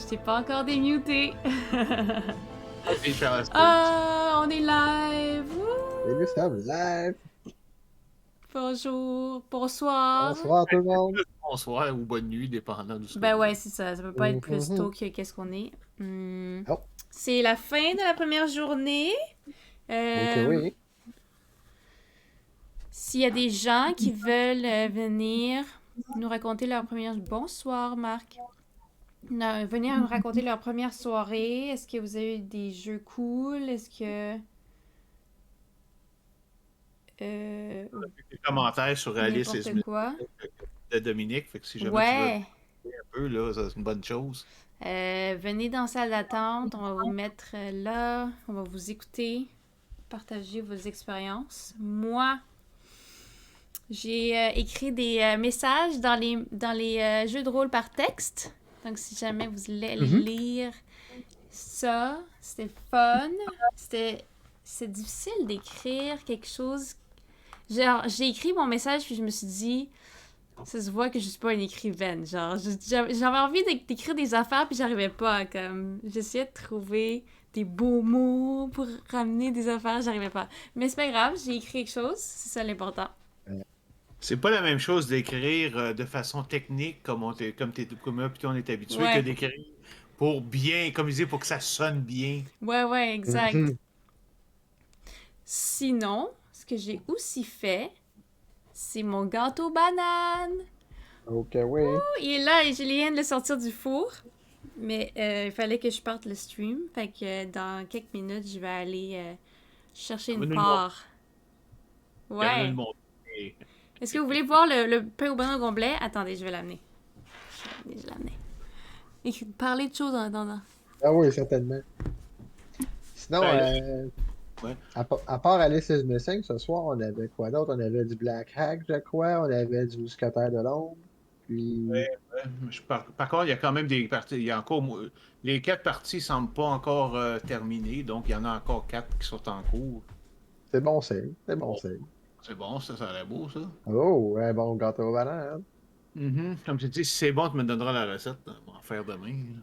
Je t'ai pas encore démuté. Et Charles Ah, on est live. Et nous sommes live. Bonjour, bonsoir. Bonsoir tout le monde. Bonsoir ou bonne nuit, dépendant de ce que Ben vous ouais, c'est ça. Ça peut pas être plus Mhm. tôt que qu'est-ce qu'on est. Oh, C'est la fin de la première journée. ok, oui. S'il y a des gens qui veulent venir nous raconter leur première... Bonsoir, Marc. Venir nous raconter leur première soirée. Est-ce que vous avez eu des jeux cool? Est-ce que... des commentaires sur Alice et n'importe Smith quoi. de Dominique. Fait que si jamais tu veux Ouais. un peu, là, ça, c'est une bonne chose. Venez dans la salle d'attente. On va vous mettre là. On va vous écouter. Partager vos expériences. Moi, j'ai écrit des messages dans les jeux de rôle par texte. Donc, si jamais vous voulez lire ça, c'était fun. C'est difficile d'écrire quelque chose. Genre, j'ai écrit mon message, puis je me suis dit, ça se voit que je suis pas une écrivaine. Genre, j'avais envie d'écrire des affaires, puis j'arrivais pas. Comme, j'essayais de trouver des beaux mots pour ramener des affaires, j'arrivais pas. Mais c'est pas grave, j'ai écrit quelque chose, c'est ça l'important. C'est pas la même chose d'écrire de façon technique comme moi puis on est habitué que Ouais, d'écrire pour bien, comme je disais, pour que ça sonne bien. ouais, exact. Mhm. Sinon, ce que j'ai aussi fait, c'est mon gâteau banane. Ok, oui. Il est là et je viens de le sortir du four. Mais il fallait que je parte le stream. Fait que dans quelques minutes, je vais aller chercher une Nous le part. montrer. Nous le Ouais. montrer. Est-ce que vous voulez voir le pain au banane au complet? Attendez, je vais l'amener. Je vais l'amener. Parler de choses en attendant. Ah oui, certainement. Sinon, Ben, ouais. à part Alice is Missing, ce soir, on avait quoi d'autre? On avait du Black Hack, je crois. On avait du Mousquetaire de l'ombre. Puis, Ouais, par contre, il y a quand même des parties. Il y a encore, les 4 parties ne semblent pas encore terminées, donc il y en a encore 4 qui sont en cours. c'est bon signe. C'est bon signe. C'est bon, ça a l'air beau, ça. Oh, un bon gâteau au banane. Comme tu dis, si c'est bon, tu me donneras la recette. On va en faire demain. Là.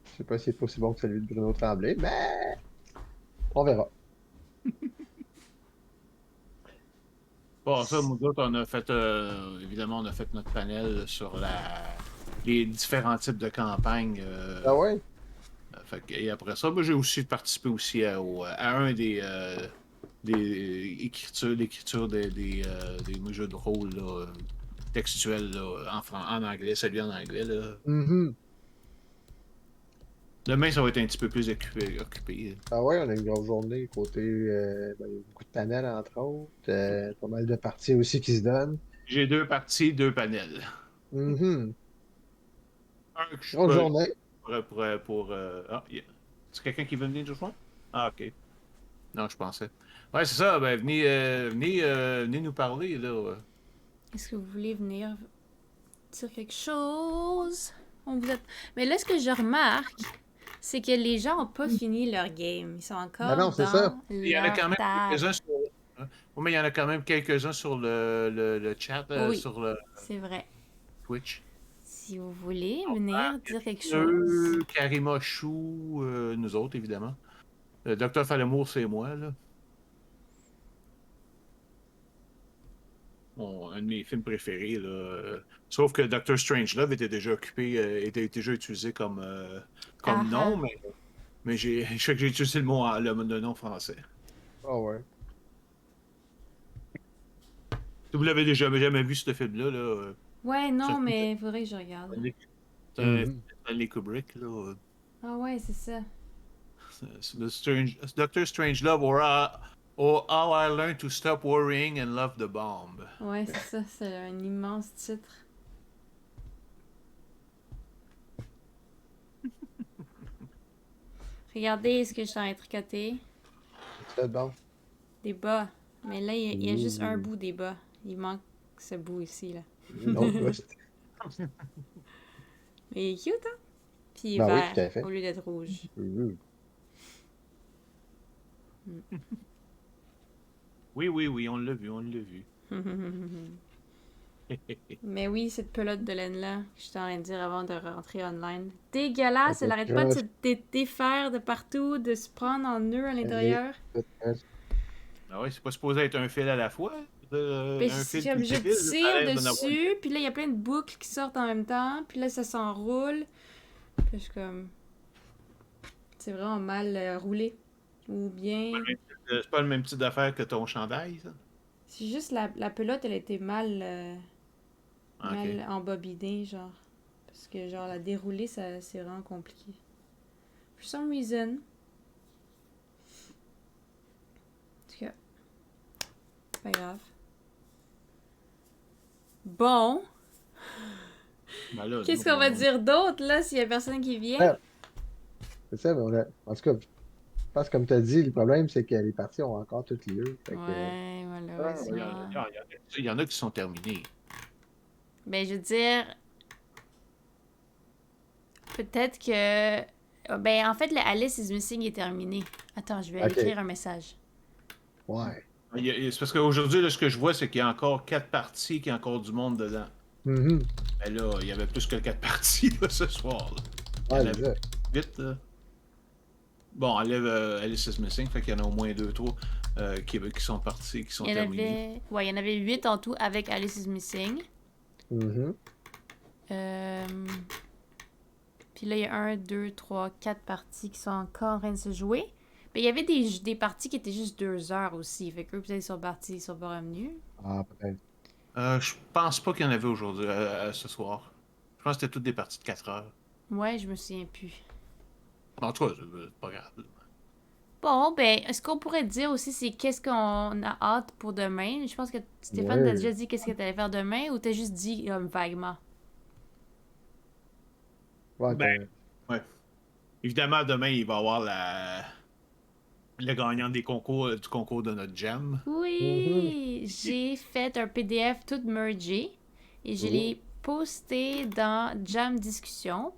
Je sais pas s'il est aussi bon que celui de Bruno Tremblay, mais on verra. Bon, ça, nous autres, on a fait, évidemment, on a fait notre panel sur les différents types de campagnes. Ah ouais? Et après ça, moi, j'ai aussi participé aussi à un des l'écriture des jeux de rôle là, textuels là, en anglais, celui en anglais. Là. Mhm. Demain, ça va être un petit peu plus occupé. Ah ouais, on a une grosse journée côté ben, il y a beaucoup de panels entre autres, pas mal de parties aussi qui se donnent. J'ai 2 parties, 2 panels. Mhm. Un que je suis Grosse pas journée. Ah, c'est quelqu'un qui veut venir nous rejoindre? Ah, ok. Non, je pensais. Ouais, c'est ça. Ben, venez nous parler, là. Est-ce que vous voulez venir dire quelque chose? Mais là, ce que je remarque, c'est que les gens n'ont pas fini leur game. Ils sont Ben encore non, c'est ça. dans Il y en a leur quand même table. quelques-uns sur. Hein? Oui, mais il y en a quand même quelques-uns sur le chat, Oui, sur le c'est vrai. Twitch. Si vous voulez Ah, venir dire quelque chose. Karima Chou, nous autres, évidemment. Docteur Falamour, c'est moi, là. Un de mes films préférés, là. Sauf que Doctor Strangelove était déjà occupé, était déjà utilisé Ah comme nom, ah. mais je sais que j'ai utilisé le nom français. Ah ouais. Si vous l'avez déjà jamais vu, ce film-là, là, Ouais, c'est un non, film de mais il faudrait que je regarde. Mhm. Stanley Kubrick, là. Ah ouais, c'est ça. Doctor Strangelove or How I Learned to Stop Worrying and Love the Bomb. Ouais, c'est ça. C'est un immense titre. Regardez ce que je suis en train de tricoter. C'est bon. Des bas. Mais là, il y a juste un Ouh. bout des bas. Il manque ce bout ici, là. Une autre boost. Mais il est cute, hein? Puis il est Ben oui, vert tout à fait. au lieu d'être rouge. Mhm. Oui, on l'a vu, on l'a vu. Mais oui, cette pelote de laine-là, que j'étais en train de dire avant de rentrer online. Dégueulasse, elle C'était arrête pas de croche, se défaire de partout, de se prendre en nœud à allez, l'intérieur. tout croche. Ah ouais, c'est pas supposé être un fil à la fois. Puis Un fil comme puis je deux fils, ça a tire l'air d'en avoir. dessus, puis là, il y a plein de boucles qui sortent en même temps, puis là, ça s'enroule. Puis je suis comme... C'est vraiment mal roulé. Ou bien... C'est pas le même type d'affaire que ton chandail, ça? C'est juste la pelote, elle était mal, Ah, ok. mal embobinée, genre. Parce que, genre, la dérouler, ça, c'est vraiment compliqué. For some reason. En tout cas, pas grave. Bon, Ben là, qu'est-ce qu'on va dire d'autre, là, s'il y a personne qui vient? Ouais, c'est ça, mais en tout cas, je pense que comme tu as dit, le problème, c'est que les parties ont encore tout lieu. Fait que, Ouais, il y, malheureusement. il y en a qui sont terminés. Ben, je veux dire, peut-être que... Ben, en fait, le Alice is Missing est terminé. Attends, je vais aller OK, écrire un message. ouais. C'est parce qu'aujourd'hui, là, ce que je vois, c'est qu'il y a encore 4 parties, qu'il y a encore du monde dedans. Mhm. Mais là, il y avait plus que 4 parties là, ce soir. Là. Il y Ouais, en c'est avait ça. 8. Là. Bon, enlève Alice is Missing, fait qu'il y en a au moins 2, 3 qui sont partis, qui sont Il y en terminés. avait... Ouais, il y en avait 8 en tout avec Alice is Missing. Mhm. Euh... Puis là, il y a 1, 2, 3, 4 parties qui sont encore en train de se jouer. Mais il y avait des parties qui étaient juste 2 heures aussi. Fait qu'eux, peut-être, ils sont partis, ils sont pas revenus. Ah, peut-être. Je pense pas qu'il y en avait aujourd'hui, ce soir. Je pense que c'était toutes des parties de 4 heures. Ouais, je me souviens plus. En tout cas, c'est pas grave. Bon, ben, ce qu'on pourrait dire aussi, c'est qu'est-ce qu'on a hâte pour demain. Je pense que Stéphane t'a Ouais. déjà dit qu'est-ce que t'allais faire demain ou t'as juste dit vaguement. Ouais, Ben, ouais. Évidemment, demain, il va y avoir le gagnant des concours, du concours de notre jam. Mhm. Oui, j'ai fait un PDF tout mergé et je Oh. l'ai posté dans Jam Discussion.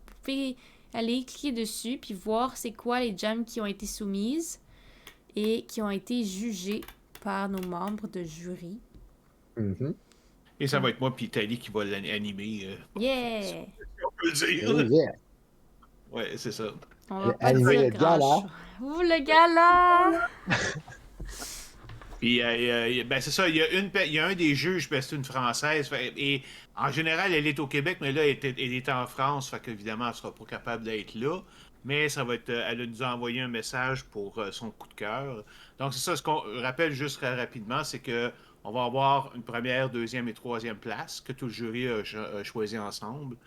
Vous pouvez aller cliquer dessus puis voir c'est quoi les jams qui ont été soumises et qui ont été jugées par nos membres de jury. Mhm. Et ça va Donc, être moi puis Tali qui va l'animer. Si yeah! on peut le dire. Oh Là. yeah. Ouais, c'est ça. On va J'ai pas animé dire le grand-chose. gala. Ouh, le gala! Puis, ben, c'est ça, il y a un des juges, ben, c'est une Française. Et en général, elle est au Québec, mais là, elle est en France. Fait qu'évidemment, elle sera pas capable d'être là. Mais ça va être, elle nous a envoyé un message pour son coup de cœur. Donc, c'est ça, ce qu'on rappelle juste très rapidement, c'est que on va avoir une première, deuxième et troisième place que tout le jury a choisi ensemble.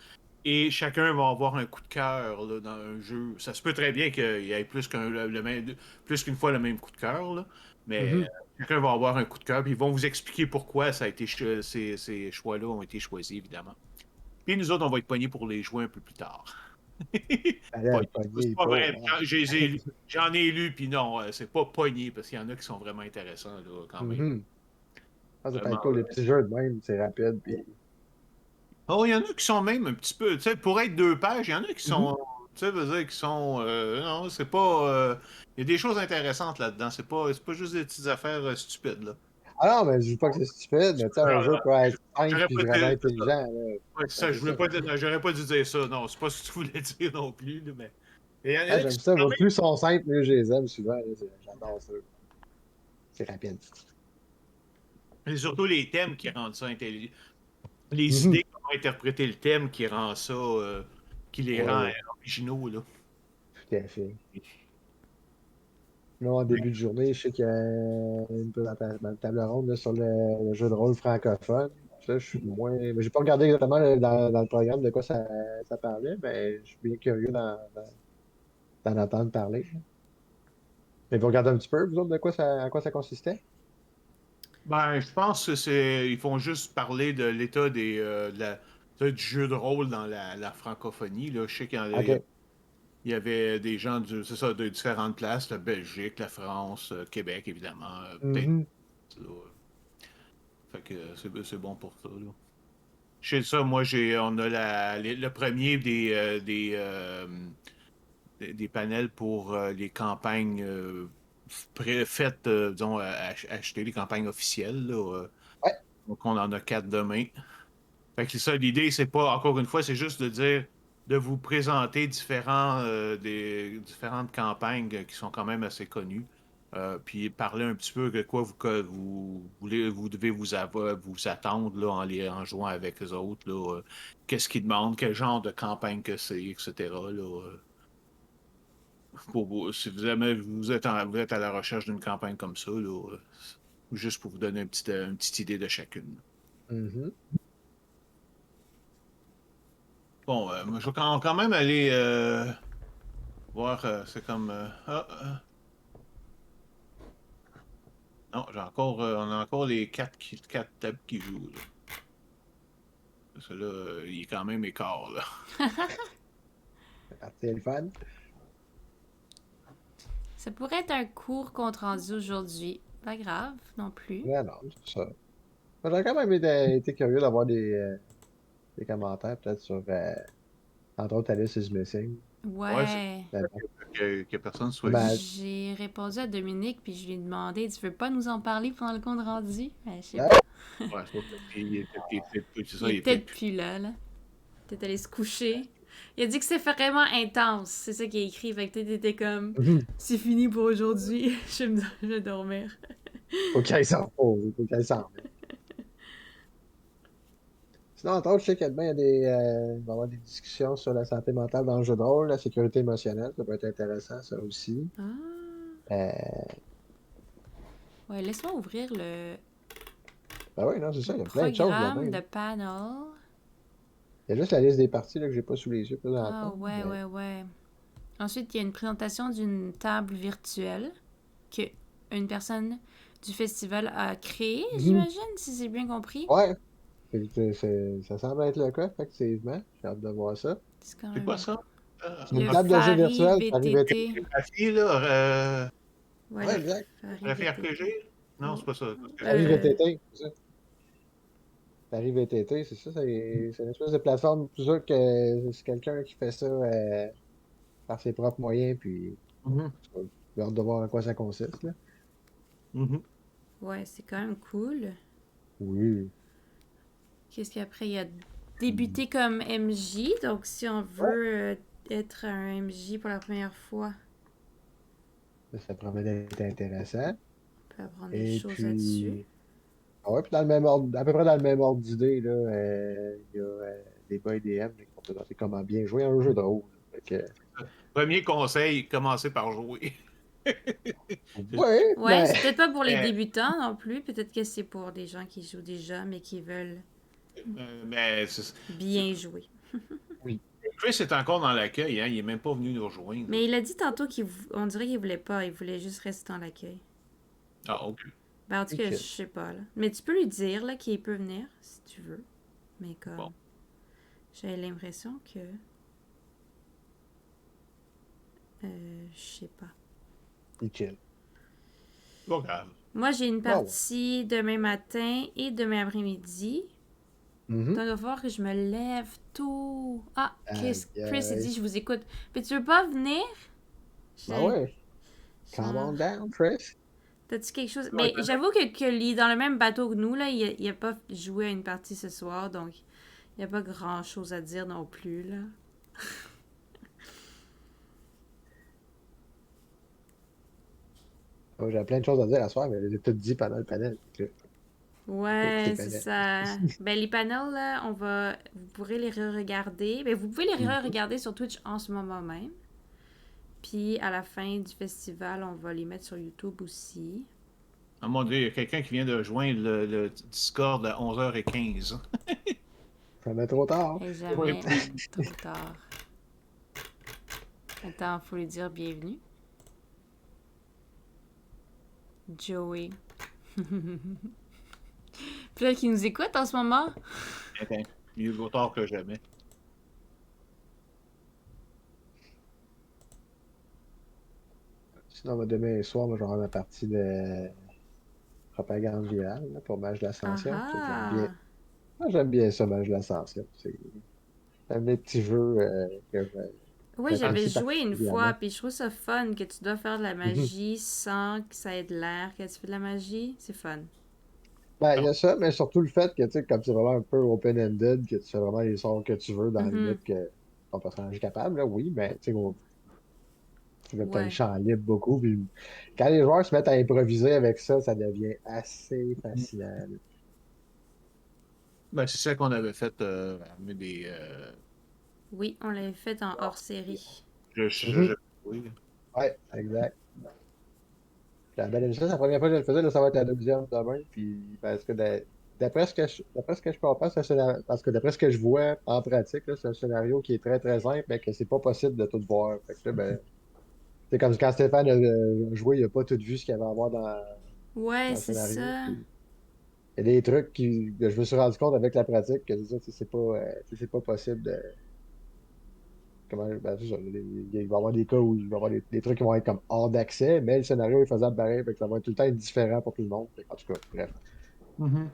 Et chacun va avoir un coup de cœur là, dans un jeu. Ça se peut très bien qu'il y ait plus qu'une fois le même coup de cœur, là. Mais Mhm. chacun va avoir un coup de cœur, puis ils vont vous expliquer pourquoi ces choix-là ont été choisis, évidemment. Puis nous autres, on va être pognés pour les jouer un peu plus tard. Elle a Pognés. C'est pogné pas pas. vrai. J'en ai lu, puis non, c'est pas pogné, parce qu'il y en a qui sont vraiment intéressants, là, quand même. Mhm. Ah, ça peut Vraiment. être cool. Les petits jeux de même, c'est rapide. Puis... Oh, il y en a qui sont même un petit peu, tu sais, pour être 2 pages, il y en a qui Mhm. sont, tu sais, veut dire qui sont, non, c'est pas, il y a des choses intéressantes là-dedans, c'est pas juste des petites affaires stupides, là. Ah non, mais je dis pas que c'est stupide, mais tu sais, un jeu peut être simple J'aurais puis pas vraiment dit, c'est ça. intelligent. Là. Ouais, c'est Ben, ça, c'est ça. j'aurais pas dû dire ça, non, c'est pas ce que tu voulais dire non plus, là, mais il y en Ah, a qui j'aime sont ça. quand Moi, même, plus ils sont simples, mieux je les aime souvent. Là. J'adore ça. C'est rapide. c'est surtout les thèmes qui rendent ça intelligent. Les Mhm. idées, comment interpréter le thème qui rend ça, qui les rend Ouais, originaux, là. tout à fait. Là, en début de journée, je sais qu'il y a une table ronde là, sur le jeu de rôle francophone. Ça, je suis moins. Mais j'ai pas regardé exactement dans le programme de quoi ça parlait, mais je suis bien curieux d'en entendre parler. Mais vous regardez un petit peu, vous autres, à quoi ça consistait? Ben, je pense que ils font juste parler de l'état du jeu de rôle dans la francophonie, là. Je sais OK. il y avait des gens c'est ça, de différentes places, la Belgique, la France, Québec, évidemment, peut-être. Mhm. Là, fait que c'est bon pour ça, là. Je sais ça, moi, on a le premier des panels pour les campagnes faites, disons, acheter les campagnes officielles, là. Ouais. Donc, on en a 4 demain. Fait que ça, l'idée, c'est pas, encore une fois, c'est juste de dire, de vous présenter différentes campagnes qui sont quand même assez connues. Puis parler un petit peu de quoi vous devez vous attendre là, en jouant avec les autres. Là, qu'est-ce qu'ils demandent, quel genre de campagne que c'est, etc. Là, si vous êtes à la recherche d'une campagne comme ça, là, juste pour vous donner une petite idée de chacune. Mhm. Bon, moi, je vais quand même aller voir. C'est comme. Non, on a encore les quatre tables qui jouent. Là. Celui-là, il est quand même écart. Là. La partie est le fun. Ça pourrait être un court compte rendu aujourd'hui. Pas grave non plus. Ouais, non, c'est ça. J'aurais quand même été curieux d'avoir des commentaires, peut-être sur, entre autres, Alice is Missing. Ouais, c'est Ouais. La- que personne soit Ma- ici. J'ai répondu à Dominique puis je lui ai demandé, tu veux pas nous en parler pendant le compte rendu? Je sais Ah, pas. Ouais, c'est ça. C'est ça, Il est peut-être plus là. Peut-être aller se coucher. Il a dit que c'est vraiment intense. C'est ça qu'il a écrit. Fait que peut-être t'étais comme, c'est fini pour aujourd'hui. Je vais dormir. Faut qu'elle s'en repose, faut qu'elle s'en remette. Sinon, entre autres, je sais qu'il y a il va y avoir des discussions sur la santé mentale dans le jeu de rôle, la sécurité émotionnelle, ça peut être intéressant, ça aussi. Ah. Euh, Ouais, laisse-moi ouvrir Ben oui, non, c'est ça, il y le a plein de choses là-dedans. programme Là. de panel. Il y a juste la liste des parties là, que j'ai pas sous les yeux Ah, présentement. ouais, Mais... ouais, ouais. Ensuite, il y a une présentation d'une table virtuelle que une personne du festival a créée, Mhm. j'imagine, si j'ai bien compris. Ouais, ça semble être le cas, effectivement. J'ai hâte de voir ça. C'est quand C'est quoi même... ça? C'est une Le table de jeu Fari virtuelle, Paris VT. VTT. La fille, là, Ouais, Ouais, le exact. Fari la fille VTT. RPG? Non, c'est pas ça. Paris Euh, VTT, c'est ça. Paris VTT, c'est ça. C'est une espèce de plateforme. C'est sûr que c'est quelqu'un qui fait ça par ses propres moyens, puis Mhm, j'ai hâte de voir en quoi ça consiste, là. mhm. ouais, c'est quand même cool. Oui. Qu'est-ce qu'après, il y a débuté comme MJ. Donc, si on Ouais, veut être un MJ pour la première fois, ça promet d'être intéressant. on peut apprendre des Et choses là-dessus. puis, ah ouais, puis dans le même ordre, à peu près dans le même ordre d'idée, là, il y a des boys DM qui vont présenter comment bien jouer à un jeu de rôle. Fait que, Premier conseil, commencez par jouer. ouais, Ouais, ben, c'est peut-être pas pour les Mais, débutants non plus. Peut-être que c'est pour des gens qui jouent déjà, mais qui veulent mais bien jouer. oui. Chris est encore dans l'accueil, hein? Il est même pas venu nous rejoindre. Mais il a dit tantôt on dirait qu'il voulait pas. Il voulait juste rester dans l'accueil. Ah, ok. Ben, en tout cas, je Ok. sais pas, là. Mais tu peux lui dire, là, qu'il peut venir, si tu veux. Mais comme... Bon. J'ai l'impression que... je sais pas. Il chill. Pas grave. Moi, j'ai une Bon, ouais. partie demain matin et demain après-midi. Mhm. Donc, il va falloir que je me lève tôt. Ah, Chris Aïe, a dit, aïe. je vous écoute. Mais tu veux pas venir? Ben J'ai- ouais, calm on Genre, down, Chris. t'as-tu quelque chose? Ouais, Mais j'avoue que Lee, dans le même bateau que nous, là, il a pas joué à une partie ce soir, donc il n'y a pas grand-chose à dire non plus, là. Oh, j'ai plein de choses à dire à soir, mais je les ai toutes dit pendant le panel. Fait que, Ouais, écoutez, c'est panel. ça. Ben, les panels, là, vous pourrez les re-regarder. Ben, vous pouvez les Mhm. re-regarder sur Twitch en ce moment même. Puis, à la fin du festival, on va les mettre sur YouTube aussi. Ah, mon Dieu, il y a quelqu'un qui vient de rejoindre le Discord à 11h15. Jamais trop tard. Et Oui. jamais trop tard. Attends, faut lui dire bienvenue. Joey. Puis là, qui nous écoute en ce moment. Attends, mieux vaut tard que jamais. Sinon, demain soir, moi, je vais avoir ma partie de propagande virale là, pour Mage de Ah l'Ascension. J'aime bien. ah! Moi, j'aime bien ça, Mage de l'Ascension. C'est un des petits jeux que Oui, j'avais j'apprécie joué une fois, particulièrement. puis je trouve ça fun que tu dois faire de la Mhm. magie sans que ça ait de l'air, que tu fais de la magie. C'est fun. Ben, il y a ça, mais surtout le fait que, tu sais, comme c'est vraiment un peu open-ended, que tu fais vraiment les sorts que tu veux dans la Mhm. limite que ton personnage est capable, là, oui, mais tu sais, tu as le Ouais. champ libre beaucoup. Puis quand les joueurs se mettent à improviser avec ça, ça devient assez fascinant. Là. Ben, c'est ça qu'on avait fait mais des. Oui, on l'avait fait en hors-série. Je- oui. Ouais, exact. La belle émission, c'est la première fois que je le faisais, là, ça va être la deuxième demain. Puis parce que d'après ce que je comprends, parce que d'après ce que je vois en pratique, là, c'est un scénario qui est très très simple, mais que c'est pas possible de tout voir. Fait que là, ben, c'est comme quand Stéphane a joué, il a pas tout vu ce qu'il y avait à voir Ouais, dans le c'est scénario. ça. Puis il y a des trucs que je me suis rendu compte avec la pratique que c'est ça, c'est pas possible de. Comment, ben, c'est ça, il va y avoir des cas où il va y avoir des trucs qui vont être comme hors d'accès, mais le scénario est faisable pareil, fait que ça va être tout le temps être différent pour tout le monde. En tout cas, bref. Mhm.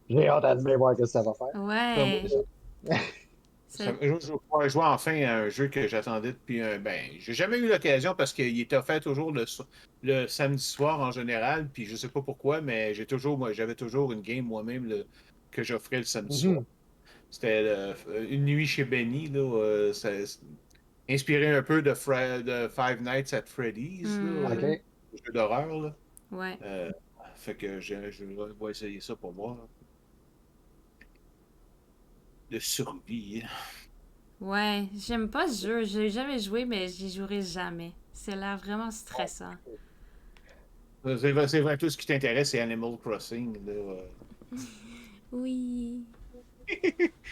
J'ai hâte à bien voir ce que ça va faire. Ben, moi, Ouais. Ça- je jouais enfin à un jeu que j'attendais depuis un. Ben, j'ai jamais eu l'occasion parce qu'il était offert toujours le samedi soir en général, puis je sais pas pourquoi, mais j'avais toujours une game moi-même que j'offrais le samedi soir. Mhm. C'était Une nuit chez Benny, là, inspiré un peu de Five Nights at Freddy's, là, Hmm. OK. le jeu d'horreur, là. Ouais. Euh, fait que je vais essayer ça pour moi. De survie. Ouais. J'aime pas ce jeu. J'ai jamais joué, mais j'y jouerai jamais. C'est l'air vraiment stressant. C'est vrai, tout ce qui t'intéresse, c'est Animal Crossing. Là. Oui.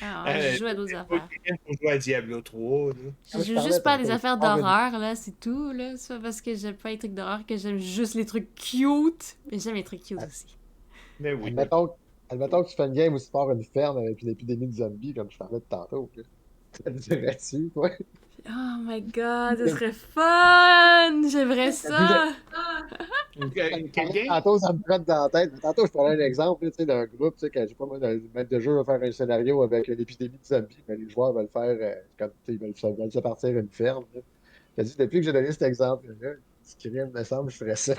Ah, je Euh, joue à d'autres affaires. pour jouer à Diablo 3. Là. Je Comme je joue parlais juste pas à des tantôt, affaires d'horreur, là, c'est tout, là. C'est pas parce que j'aime pas les trucs d'horreur que j'aime juste les trucs cute. Mais j'aime les trucs cute aussi. Mais oui. admettons, admettons que tu fais une game où tu pars une ferme avec une épidémie de zombies, comme je parlais de tantôt. Là. Ça te dirait-tu, toi? Oh my god, ce serait fun! J'aimerais ça! Quel game? Tantôt, ça me trotte dans la tête. Mais tantôt, je prenais un exemple là, tu sais, d'un groupe, tu sais, que, je sais pas moi, d'un maître de jeu va faire un scénario avec une épidémie de zombies, mais les joueurs veulent faire, comme, tu sais, veulent se partir une ferme. Là. J'ai dit, depuis que j'ai donné cet exemple-là, ce qui vient me semble, je ferais ça.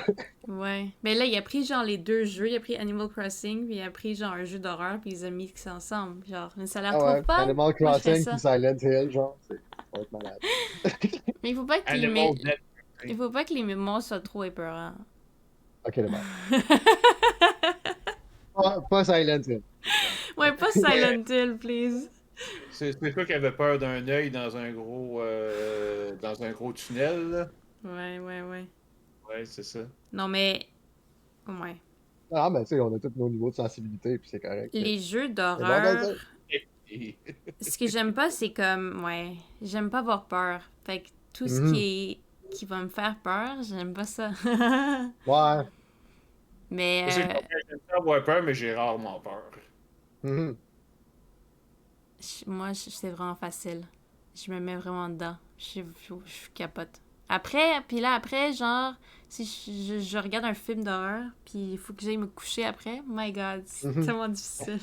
Ouais. Ben là, il a pris genre les deux jeux. Il a pris Animal Crossing, puis il a pris genre un jeu d'horreur, puis ils ont mis ça ensemble. Genre, mais ça a l'air Ah trop ouais, fun! Animal Moi, je ferais Crossing puis ça. Silent Hill, genre, ça va être malade. Mais il faut pas que Animal il faut pas que les monstres soient trop épeurants. Ok, d'abord. Pas Silent Hill. Ouais, pas Silent Hill, please. C'est toi qui avais peur d'un œil dans un gros tunnel. Là. Ouais, ouais, ouais. Ouais, c'est ça. Non, mais. Ouais. Ah, mais tu sais, on a tous nos niveaux de sensibilité, puis c'est correct. Les jeux C'est bon de le d'horreur. dire. Et- Ce que j'aime pas, c'est comme. Ouais. J'aime pas avoir peur. Fait que tout ce Mhm. qui va me faire peur, j'aime pas ça. Ouais. C'est Mais comme que j'aime pas avoir peur, mais j'ai rarement peur. Mhm. moi, c'est vraiment facile. Je me mets vraiment dedans. Je capote. Après, puis là, après, genre, si je regarde un film d'horreur, puis il faut que j'aille me coucher après, my god, c'est Mhm. tellement difficile.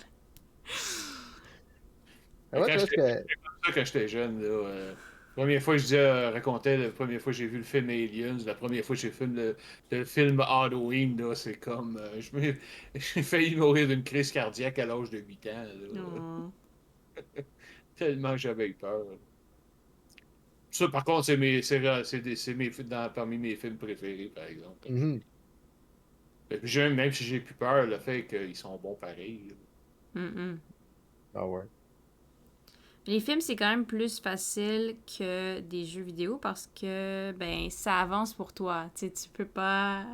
Mais moi, tu Quand vois ce que. j'étais comme ça quand j'étais jeune, là, première fois que racontais, la première fois que j'ai vu le film Aliens, la première fois que j'ai vu le film Halloween, là, c'est comme. J'ai failli mourir d'une crise cardiaque à l'âge de 8 ans. Là. Oh. Tellement que j'avais eu peur. Ça, par contre, parmi mes films préférés, par exemple. Mhm. Et puis, même si j'ai plus peur, le fait qu'ils sont bons pareil. Là. Mm-mm. Ah ouais. Les films, c'est quand même plus facile que des jeux vidéo parce que, ben, ça avance pour toi. Tu sais, tu peux pas.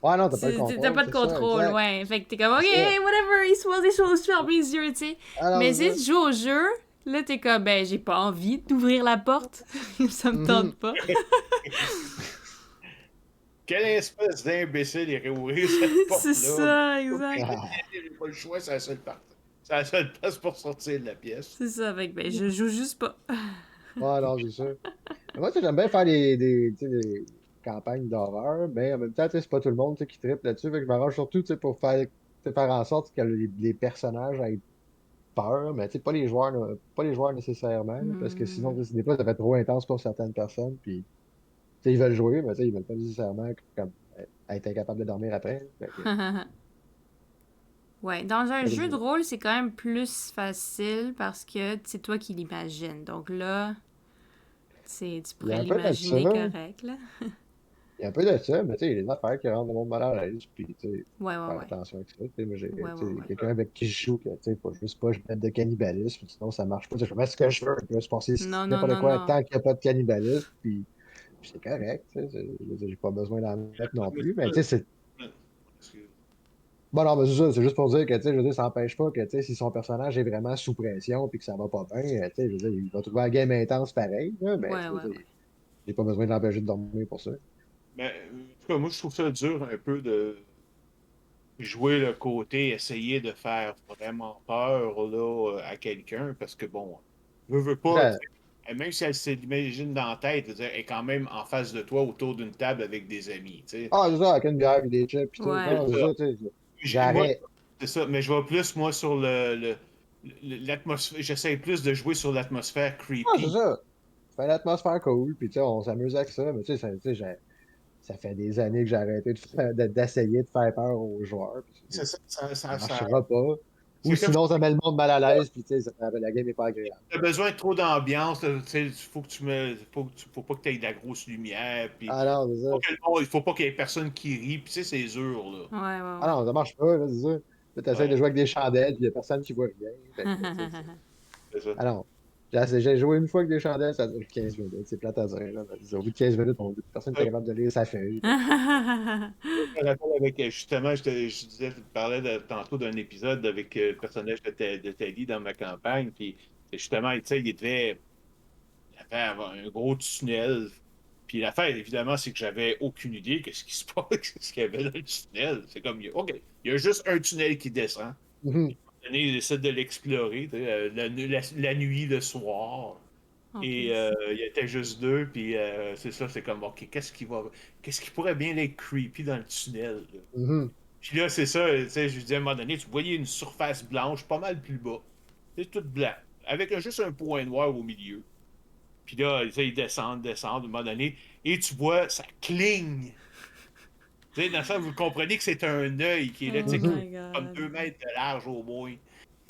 Ouais, non, t'as pas le T'as contrôle, pas de c'est ça, contrôle, exact. ouais. Fait que t'es comme, ok, C'est ça. whatever, il se passe des choses sur mes yeux, tu sais. Ah Mais non, c'est si ça. tu joues au jeu, là, t'es comme, ben, j'ai pas envie d'ouvrir la porte. Ça me tente Mhm. pas. Quelle espèce d'imbécile irait ouvrir cette C'est porte-là? ça, exact. Ah. J'ai pas le choix, c'est la seule part. C'est la seule place pour sortir de la pièce. C'est ça, fait que, ben, je joue juste pas. Ouais, non, c'est sûr. Mais moi, tu sais, j'aime bien faire tu sais, des campagnes d'horreur, mais en même temps, tu sais, c'est pas tout le monde tu sais, qui tripe là-dessus. Fait que je m'arrange surtout tu sais, pour faire, tu sais, faire en sorte que les personnages aient peur, mais tu sais, pas les joueurs, là, pas les joueurs nécessairement, là, parce que sinon, Hmm. tu sais, des fois, ça fait trop intense pour certaines personnes, puis tu sais, ils veulent jouer, mais tu sais, ils veulent pas nécessairement comme, être incapables de dormir après. Fait que, Ouais, dans un jeu de rôle, c'est quand même plus facile parce que c'est toi qui l'imagines. Donc là, tu Il y a pourrais un peu de ça. l'imaginer correct, là. Il y a un peu de ça, mais tu sais, il y a des affaires qui rendent le monde mal à l'aise, puis tu sais, Ouais, ouais, faire ouais. attention avec ça. Tu sais, moi, j'ai Ouais, ouais, tu sais, ouais. quelqu'un avec qui je joue, que tu sais, faut juste pas que je mette de cannibalisme, sinon ça marche pas. Tu sais, je fais ce que je veux, je vais se passer Non, non, n'importe non, quoi non. tant qu'il n'y a pas de cannibalisme, puis c'est correct, tu sais, je veux dire, j'ai pas besoin d'en mettre non plus, mais tu sais, c'est. Bon, non, mais c'est ça, c'est juste pour dire que, tu sais, je veux dire, ça n'empêche pas que, tu sais, si son personnage est vraiment sous pression puis que ça va pas bien, tu sais, je veux dire, il va trouver la game intense pareil, là, mais, Ouais, tu ouais, sais, ouais. j'ai pas besoin de l'empêcher de dormir pour ça. Mais, en tout cas, moi, je trouve ça dur un peu de jouer le côté, essayer de faire vraiment peur là, à quelqu'un, parce que bon, veux pas, tu Ça- sais, même si elle se l'imagine dans la tête, je veux dire, elle est quand même en face de toi autour d'une table avec des amis, tu sais. Ah, c'est ça, avec une bière et des chips pis tout. Ouais. Non, c'est C'est ça. ça, tu sais. Moi, J'arrête. c'est ça, mais je vais plus, moi, sur l'atmosphère, j'essaie plus de jouer sur l'atmosphère Ah, c'est creepy. ça. Ça fait l'atmosphère cool, puis tu sais, on s'amuse avec ça, mais tu sais, ça fait des années que j'ai arrêté d'essayer de faire peur aux joueurs, puis C'est ça, ça marchera pas. Ou c'est comme sinon, ça met le monde mal à l'aise, puis tu sais, la game est pas agréable. tu as besoin de trop d'ambiance, là, tu sais, faut pas que tu aies de la grosse lumière, puis Ah non, c'est ça. il faut pas qu'il y ait personne qui rit, puis tu sais, c'est dur, là. Ouais, ouais, Ah ouais. non, ça marche pas, là, c'est ça. Là, t'essayes de Ouais, jouer avec des chandelles, puis y a personne qui voit rien. Fait que, tu sais, c'est ça. ah non. J'ai joué une fois avec des chandelles, ça dure 15 minutes. C'est plate à dire, là. Mais au bout de 15 minutes, personne n'était capable de lire sa feuille. Je me rappelle avec, justement, je disais, je parlais tantôt d'un épisode avec le personnage de Teddy dans ma campagne, puis justement, tu sais, il avait avoir un gros tunnel. Puis l'affaire, évidemment, c'est que j'avais aucune idée de ce qui se passe, ce qu'il y avait dans le tunnel. C'est comme, OK, il y a juste un tunnel qui descend. Mhm. Il essaie de l'explorer, tu sais, la nuit, le soir. En Et plus. il était juste deux, puis c'est ça, c'est comme, OK, qu'est-ce qui pourrait bien être creepy dans le tunnel, là? Mhm. Puis là, c'est ça, tu sais, je lui disais à un moment donné, tu voyais une surface blanche pas mal plus bas. C'est tout blanc, avec juste un point noir au milieu. Puis là, tu sais, ils descendent, à un moment donné, et tu vois, ça cligne. Tu sais, dans le sens, vous comprenez que c'est un œil qui est là, tu Oh sais, qui Mhm. my fait comme god. 2 mètres de large au moins.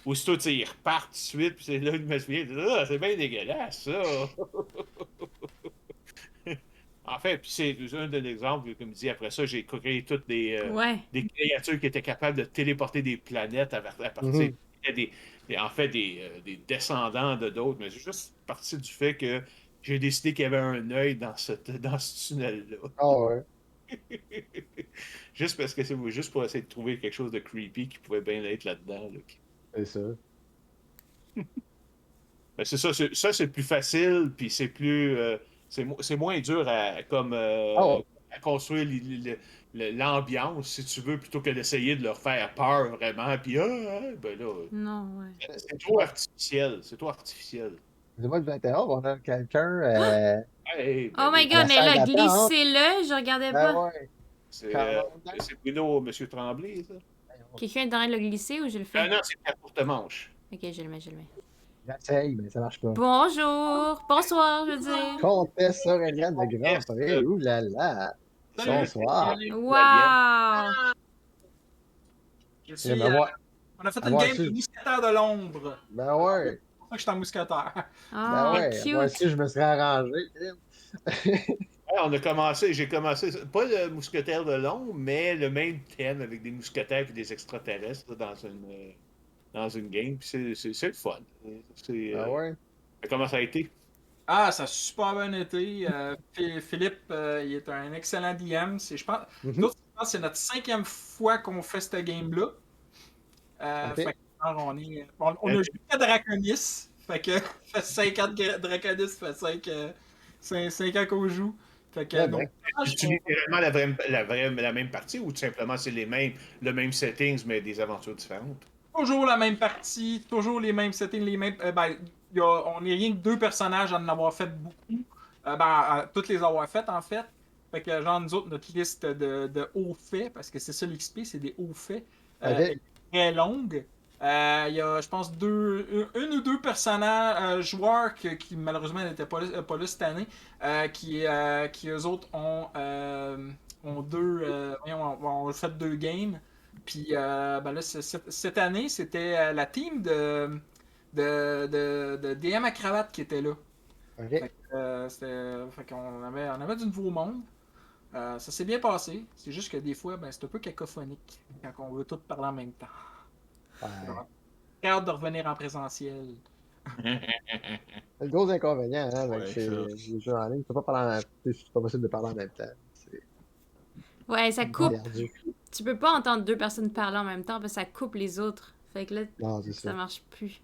Aussitôt, tu sais, ils repartent tout de suite, puis c'est là que je me souviens, ah, c'est bien dégueulasse, ça. En fait, puis c'est un des exemples, comme je dis, après ça, j'ai créé toutes Ouais. des créatures qui étaient capables de téléporter des planètes à partir Mhm. en fait des descendants de d'autres, mais c'est juste parti du fait que j'ai décidé qu'il y avait un œil dans ce tunnel-là. Ah ouais, Juste parce que c'est juste pour essayer de trouver quelque chose de creepy qui pouvait bien être là-dedans. Là. c'est ça. Ben, c'est ça, ça c'est plus facile, puis c'est plus c'est moins dur Ah ouais. à construire l'ambiance, si tu veux, plutôt que d'essayer de leur faire peur vraiment, puis ben là, Non, ouais. c'est trop artificiel, c'est trop artificiel. Dis-moi le 21, on a quelqu'un Hey, Oh ben my oui, à god, la mais salle là, d'attente. glissez-le, je regardais Ben pas. ouais, c'est commandant. c'est Bruno, Monsieur Tremblay, ça. Quelqu'un est en train de le glisser ou je le Ah fais? non, c'est la courte manche. Ok, je le mets, je le mets. J'essaye, mais ça marche pas. Bonjour! Bonsoir, je veux dire. Comtesse Aurélien de Grand Yes, Pré, ouh là là. c'est Salut, Bonsoir. l'alien. Wow! je Eh suis. ben, On a fait une moi game de aussi. mousquetaires de l'ombre. Ben ouais. C'est pour ça que je suis un mousquetaire. Ben Oh, ouais. Moi cute! aussi, je me serais arrangé. Ouais, j'ai commencé, pas le mousquetaire de l'ombre, mais le même thème avec des mousquetaires et des extraterrestres là, dans une game. Puis c'est le fun. C'est, Ben ouais. comment ça a été? Ah, ça a super bien été. Philippe, il est un excellent DM. Mhm. Nous autres, je pense que c'est notre 5e fois qu'on fait cette game-là. Fait OK. que, alors, on a joué à Draconis. Fait que, fait 5 ans de Draconis, fait 5 ans qu'on joue. Fait que, Eh nos ben. personnages Tu sont littéralement la même partie ou tout simplement c'est le même settings mais des aventures différentes? toujours la même partie, toujours les mêmes settings, les mêmes. On est rien que 2 personnages à en avoir fait beaucoup. À toutes les avoir faites, en fait. Fait que, genre, nous autres, notre liste de hauts faits, parce que c'est ça l'XP, c'est des hauts faits, est OK. très longue. Il y a, je pense, un ou deux personnages, joueurs qui malheureusement n'étaient pas là cette année, qui eux autres ont fait 2 games. Puis ben là, cette année, c'était la team de DM à cravate qui était là. Ok. Fait qu'on avait du nouveau monde. Ça s'est bien passé. C'est juste que des fois, ben, c'est un peu cacophonique quand on veut tous parler en même temps. Ouais. J'ai hâte de revenir en présentiel. C'est le gros inconvénient, hein, avec Ouais, les jeux en ligne. C'est pas possible de parler en même temps. C'est Ouais, ça coupe. perdu. Tu peux pas entendre deux personnes parler en même temps parce que ça coupe les autres. Fait que là, Non, c'est ça ça. marche plus.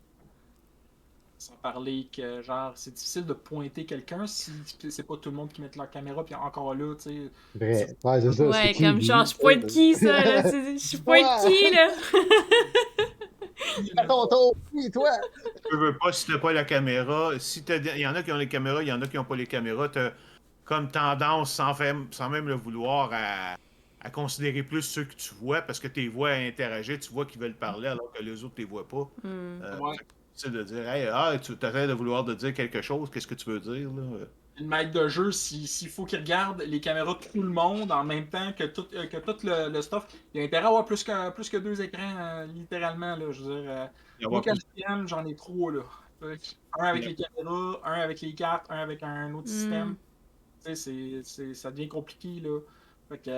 Sans parler que, genre, c'est difficile de pointer quelqu'un si c'est pas tout le monde qui met leur caméra, puis encore là, tu sais. Vrai. Ouais, c'est ça. C'est Ouais, qui, comme genre, lui? je pointe qui ça, là? Je pointe Toi! qui, là? À ton tour! Oui, toi! Tu veux pas si t'as pas la caméra. Si il y en a qui ont les caméras, il y en a qui ont pas les caméras. T'as comme tendance, sans même le vouloir, à considérer plus ceux que tu vois parce que tes voix interagir, tu vois qu'ils veulent parler alors que les autres ne les voient pas. Hmm. Ouais. C'est de dire, hey, tu t'arrêtes de vouloir de dire quelque chose, qu'est-ce que tu veux dire, là? Le maître de jeu, s'il faut qu'il regarde les caméras de tout le monde en même temps que tout le stuff, il a intérêt à avoir plus que deux écrans, littéralement. Là, je veux dire, Il y moi, avoir quand plus je filme, j'en ai trois. Là. Un avec de- les caméras, un avec les cartes, un avec un autre Hmm. système. Tu sais, ça devient compliqué. Là. Fait que,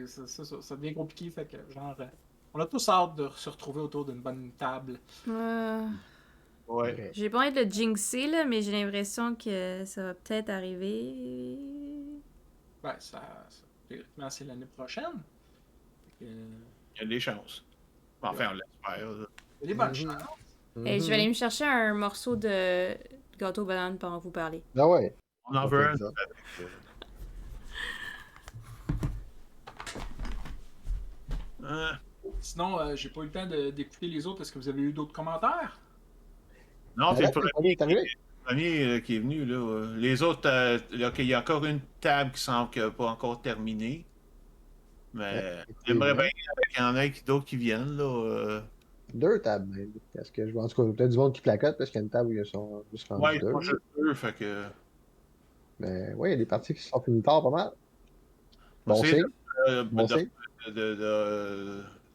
ça devient compliqué. Fait que, genre, on a tous hâte de se retrouver autour d'une bonne table. Ouais. Vrai. J'ai pas envie de le jinxer, là, mais j'ai l'impression que ça va peut-être arriver. Ben, théoriquement, c'est l'année prochaine. Fait que, Il y a des chances. Enfin, on l'espère. Là. il y a des bonnes Mhm. chances. Et je vais aller me chercher un morceau de gâteau aux bananes pendant que vous parlez. Ah ouais. On en On veut fait un. ça. Sinon, j'ai pas eu le temps d'écouter les autres. Est-ce que vous avez eu d'autres commentaires? Non, À c'est le date, le premier est arrivé. premier qui est venu. Là. Les autres, là, il y a encore une table qui semble qu'elle n'a pas encore terminée. Mais j'aimerais bien qu'il y en ait d'autres qui viennent. Là, 2 tables même. Parce que je vois en tout cas peut-être du monde qui placote parce qu'il y a une table où ils sont juste rendus ouais, deux. moi, je suis sûr. Fait que. Mais oui, il y a des parties qui se sont finies tard pas mal. On va Bon essayer signe. Bon signe.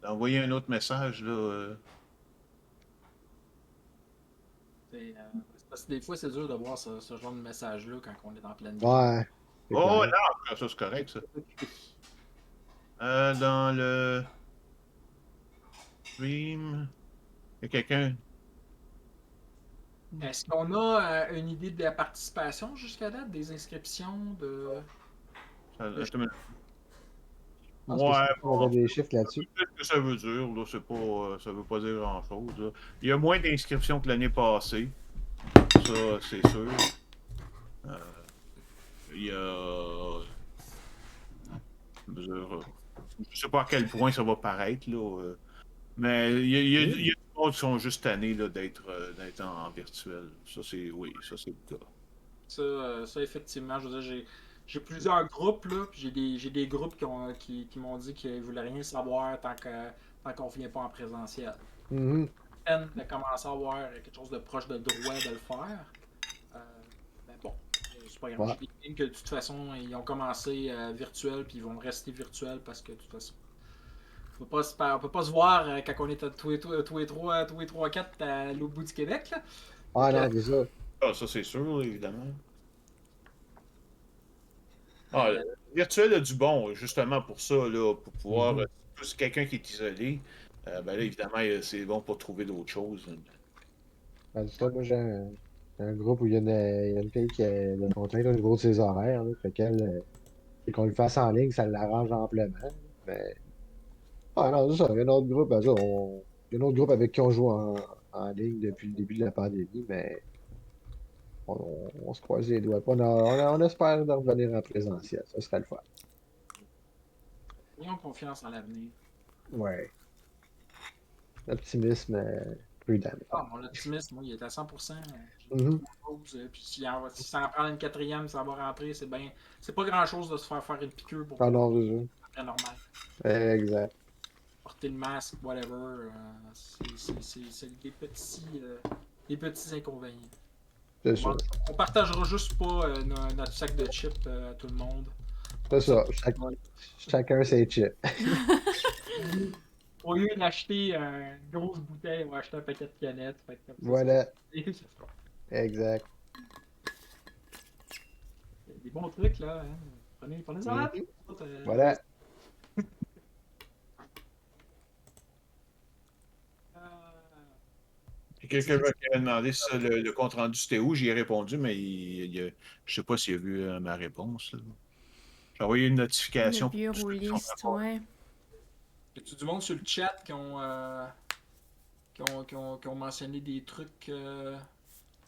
d'envoyer un autre message. Là, C'est parce que des fois, c'est dur de voir ce genre de message-là quand on est en pleine game. Ouais. C'est Oh, clair. non, ça c'est correct, ça. Dans le stream, il y a quelqu'un. Est-ce qu'on a une idée de la participation jusqu'à date, des inscriptions de. Attends une minute. Je pense que Ouais, on bon, a des chiffres là-dessus. qu'est-ce que ça veut dire, là? C'est pas, ça veut pas dire grand-chose. Là. Il y a moins d'inscriptions que l'année passée. Ça, c'est sûr. Il y a. Je sais pas à quel point ça va paraître, là. Mais il y a des gens qui sont juste tannés là, d'être en virtuel. Ça, c'est. Oui, ça, c'est le cas. Ça, effectivement, je veux dire, j'ai plusieurs groupes, là, puis j'ai des groupes qui m'ont dit qu'ils voulaient rien savoir tant qu'on vient pas en présentiel. Mhm. Peine de commencer à avoir quelque chose de proche de droit de le faire. Mais bon, c'est pas grave. Ouais. J'ai des games que de toute façon, ils ont commencé virtuel, puis ils vont rester virtuels parce que de toute façon, on peut pas se voir quand on est à tous les trois, quatre à l'autre bout du Québec. Là. Ah Fait que, non, c'est ça. Ah, ça, c'est sûr, évidemment. Ah, le virtuel a du bon, justement pour ça, là, pour pouvoir. Mhm. Si quelqu'un qui est isolé, ben là, évidemment, c'est bon pour trouver d'autres choses. Ben, c'est ça, moi j'ai un groupe où il y a une fille qui a des contraintes au niveau de ses horaires. Là, fait qu'elle, et qu'on le fasse en ligne, ça l'arrange amplement. Mais. Ah non, c'est ça. Il y a un autre groupe, ben, ça, il y a un autre groupe avec qui on joue en ligne depuis le début de la pandémie, mais on se croise les doigts. On espère de revenir en présentiel. Ça serait le fun. ayons confiance en l'avenir. Ouais. L'optimisme prudent. Ah, mon optimisme, moi, il est à 100%. J'ai Mhm. dit beaucoup de choses, puis si ça en prend une quatrième, ça va rentrer, c'est bien. C'est pas grand chose de se faire une piqûre pour Ah pouvoir non, c'est faire normal. ça. Exact. Porter le masque, whatever, c'est des petits inconvénients. C'est ça. On partagera juste pas notre sac de chips à tout le monde. C'est ça. Ouais. Chacun ses chips. Au lieu d'acheter une grosse bouteille, on va acheter un paquet de canettes. Fait que comme ça, Voilà. c'est ça. Exact. Il y a des bons trucs, là. Hein. Prenez-en là. Voilà. Quelqu'un m'avait demandé si le compte rendu c'était où, j'y ai répondu, mais je sais pas s'il a vu ma réponse. Là. J'ai envoyé une Le notification. bureau liste, ouais. Y a-tu du monde sur le chat qui ont mentionné des trucs,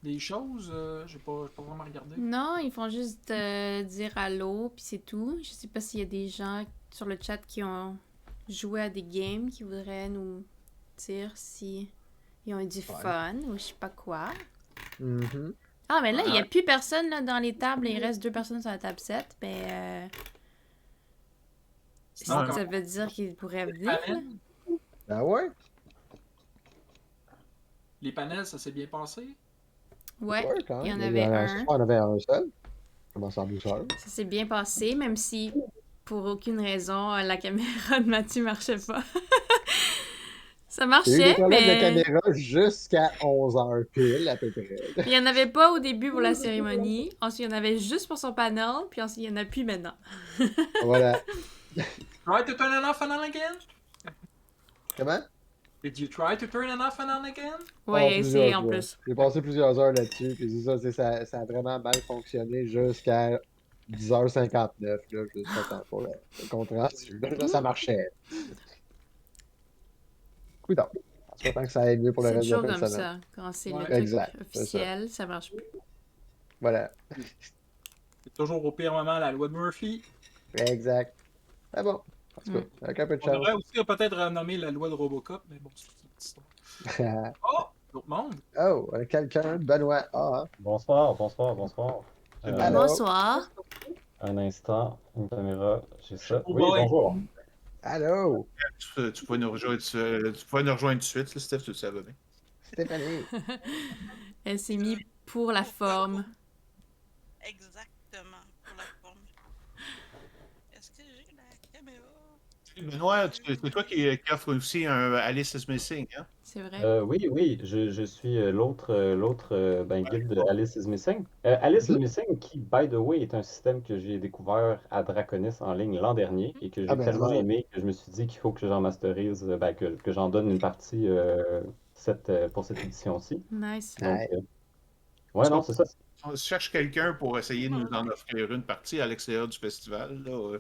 des choses? J'ai pas vraiment regardé. Non, ils font juste dire allô, puis c'est tout. Je sais pas s'il y a des gens sur le chat qui ont joué à des games qui voudraient nous dire si ils ont eu du fun ou je sais pas quoi. Mhm. Ah, mais là, il n'y a plus personne là, dans les tables. Il reste 2 personnes sur la table 7. Ben, Non, ça veut dire qu'ils pourraient venir. Là. Ah ouais? Les panels, ça s'est bien passé? Ouais, Ouais, quand il y en même. avait Ce un. soir, on avait un seul. Commence en douceur. Ça s'est bien passé, même si pour aucune raison, la caméra de Mathieu marchait pas. Ça J'ai eu des marchait, problèmes de mais caméra jusqu'à 11h pile, à peu près. il n'y en avait pas au début pour la cérémonie. Ensuite, il y en avait juste pour son panel, puis ensuite, il n'y en a plus maintenant. Voilà. Try to turn it off and on again? Comment? Did you try to turn it off and on again? Ouais, Oh, c'est plusieurs en fois. plus. J'ai passé plusieurs heures là-dessus, puis c'est ça, ça a vraiment mal fonctionné jusqu'à 10h59. Là, juste le temps pour le compte rendu. Là, ça marchait. Coudonc. Je suis content que ça aille mieux pour le C'est reste de la toujours fin de comme semaine. ça. Quand c'est Ouais. le truc Exact, c'est ça. officiel, ça marche plus. Voilà. C'est toujours au pire moment la loi de Murphy. Exact. Ah bon. En tout cas, avec un peu de On devrait chance. aussi peut-être renommer la loi de Robocop, mais bon, c'est une petite histoire. Oh! D'autres monde? Oh, quelqu'un, Benoît A. Bonsoir, bonsoir, bonsoir. Allô? Bonsoir. Un instant, une caméra, j'ai ça. Oh Oui, boy. bonjour. Allô? Tu pourrais nous rejoindre, tu pourrais nous rejoindre tout de suite, là, Steph, tu le savais bien. Stéphanie. Elle s'est mise pour la forme. Exactement, pour la forme. Est-ce que j'ai la caméra? Benoît, c'est toi qui offre aussi un Alice is Missing, hein? C'est vrai. Oui, oui, je suis l'autre guide de Alice is Missing. Alice is Missing, qui, by the way, est un système que j'ai découvert à Draconis en ligne l'an dernier et que Ah j'ai ben, tellement c'est ça. aimé que je me suis dit qu'il faut que j'en masterise, que j'en donne une partie pour cette édition-ci. Nice. Donc, Ouais. ouais, non, c'est ça. On cherche quelqu'un pour essayer de nous en offrir une partie à l'extérieur du festival. Là,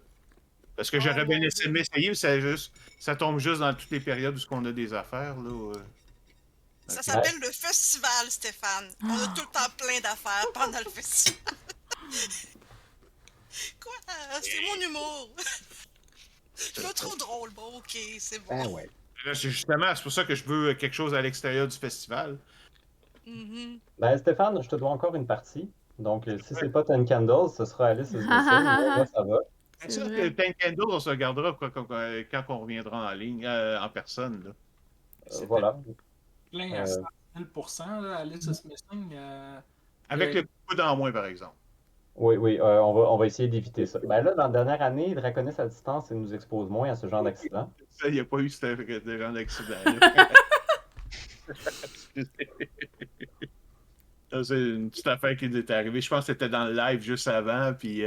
parce que j'aurais bien mon essayé Dieu. m'essayer, mais ça tombe juste dans toutes les périodes où on a des affaires. Là, Ça Ok. s'appelle le festival, Stéphane. On a tout le temps plein d'affaires pendant le festival. Quoi? C'est mon humour. Je suis pas trop drôle. Bon, ok, c'est bon. Ben ouais. Là, justement, c'est pour ça que je veux quelque chose à l'extérieur du festival. Mhm. Ben, Stéphane, je te dois encore une partie. Donc, si c'est pas Ten Candles, ce sera Alice is Missing. Là, ça va. C'est Ça, vrai. Ten Candle, on se regardera quand on reviendra en ligne, en personne. Là. C'était Voilà. plein à 100 000 là, Alice is Missing. Avec le coup d'en moins, par exemple. Oui, oui, on va essayer d'éviter ça. Ben là, dans la dernière année, Draconis à distance, il nous expose moins à ce genre d'accident. Ça, il n'y a pas eu ce genre d'accident-là. Ça, c'est une petite affaire qui nous est arrivée. Je pense que c'était dans le live juste avant, puis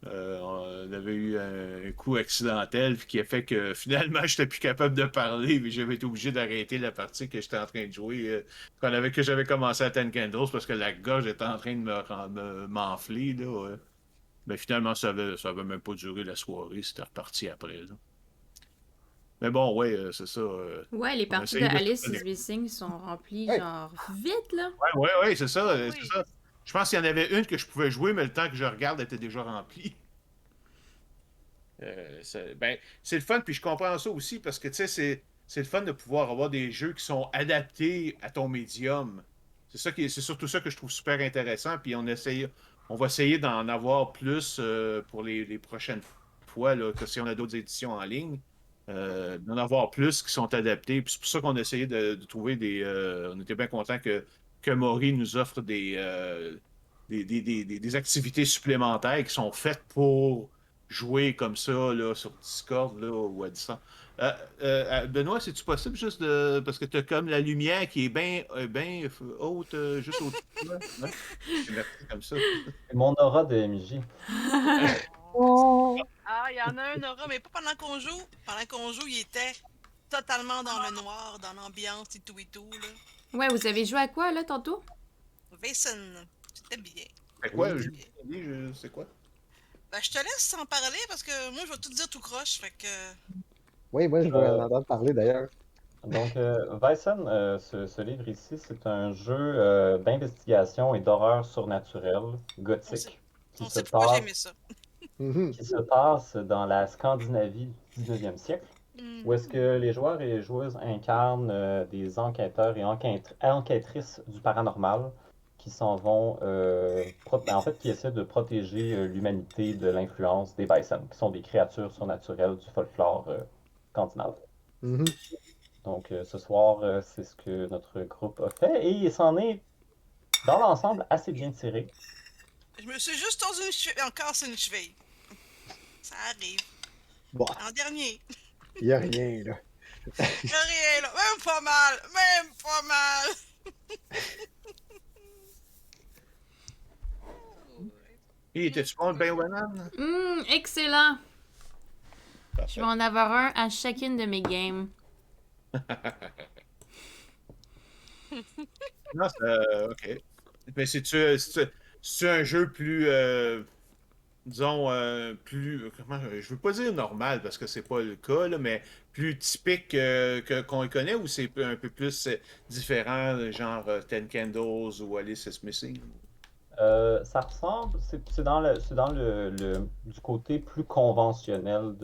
on avait eu un coup accidentel puis qui a fait que finalement, je n'étais plus capable de parler, mais j'avais été obligé d'arrêter la partie que j'étais en train de jouer. Que j'avais commencé à Ten Candles parce que la gorge était en train de m'enfler. Là, mais finalement, ça avait même pas duré la soirée. C'était reparti après. Là. Mais bon, ouais, c'est ça. Ouais, les on a parties de essayé de Alice se is Missing sont remplies, Ouais. genre, vite, là. Ouais, c'est ça. Oui. C'est ça. Je pense qu'il y en avait une que je pouvais jouer, mais le temps que je regarde était déjà rempli. C'est le fun, puis je comprends ça aussi parce que tu sais, c'est le fun de pouvoir avoir des jeux qui sont adaptés à ton médium. C'est surtout ça que je trouve super intéressant. Puis on va essayer d'en avoir plus pour les prochaines fois, là, que si on a d'autres éditions en ligne, d'en avoir plus qui sont adaptés. Puis c'est pour ça qu'on a essayé de trouver des. On était bien content que Maury nous offre des des activités supplémentaires qui sont faites pour jouer comme ça là, sur Discord là, ou à distance. Benoît, c'est-tu possible juste de. Parce que tu as comme la lumière qui est bien haute, juste au-dessus de toi. Ouais. Je vais comme ça. C'est mon aura de MJ. Ah, il y en a un aura, mais pas pendant qu'on joue. Pendant qu'on joue, il était totalement dans le noir, dans l'ambiance et tout, là. Ouais, vous avez joué à quoi, là, tantôt? Vason, c'était bien. C'est quoi? Oui. C'est quoi? Ben, je te laisse en parler parce que moi, je vais tout dire tout croche, fait que... Oui, moi, je veux en entendre parler d'ailleurs. Donc, Bison, ce livre ici, c'est un jeu d'investigation et d'horreur surnaturelle gothique On sait pourquoi j'aimais ça. qui se passe dans la Scandinavie du 19e siècle, où est-ce que les joueurs et les joueuses incarnent des enquêteurs et enquêtrices du paranormal qui s'en vont, en fait, qui essaient de protéger l'humanité de l'influence des Bison, qui sont des créatures surnaturelles du folklore scandinave. Mhm. Donc, ce soir, c'est ce que notre groupe a fait et il s'en est, dans l'ensemble, assez bien tiré. Je me suis juste tordu une cheville, encore c'est une cheville. Ça arrive. Bon, En dernier. il n'y a rien, là. Y'a rien, là. Même pas mal. Même pas mal. Et étais-tu bon, Ben Wannan? Excellent! Je vais en avoir un à chacune de mes games. Non, c'est. OK. Mais c'est-tu un jeu plus. Disons, comment. Je veux pas dire normal parce que c'est pas le cas, là, mais plus typique qu'on le connaît ou c'est un peu plus différent, genre Ten Candles ou Alice is Missing? Ça ressemble, c'est dans du côté plus conventionnel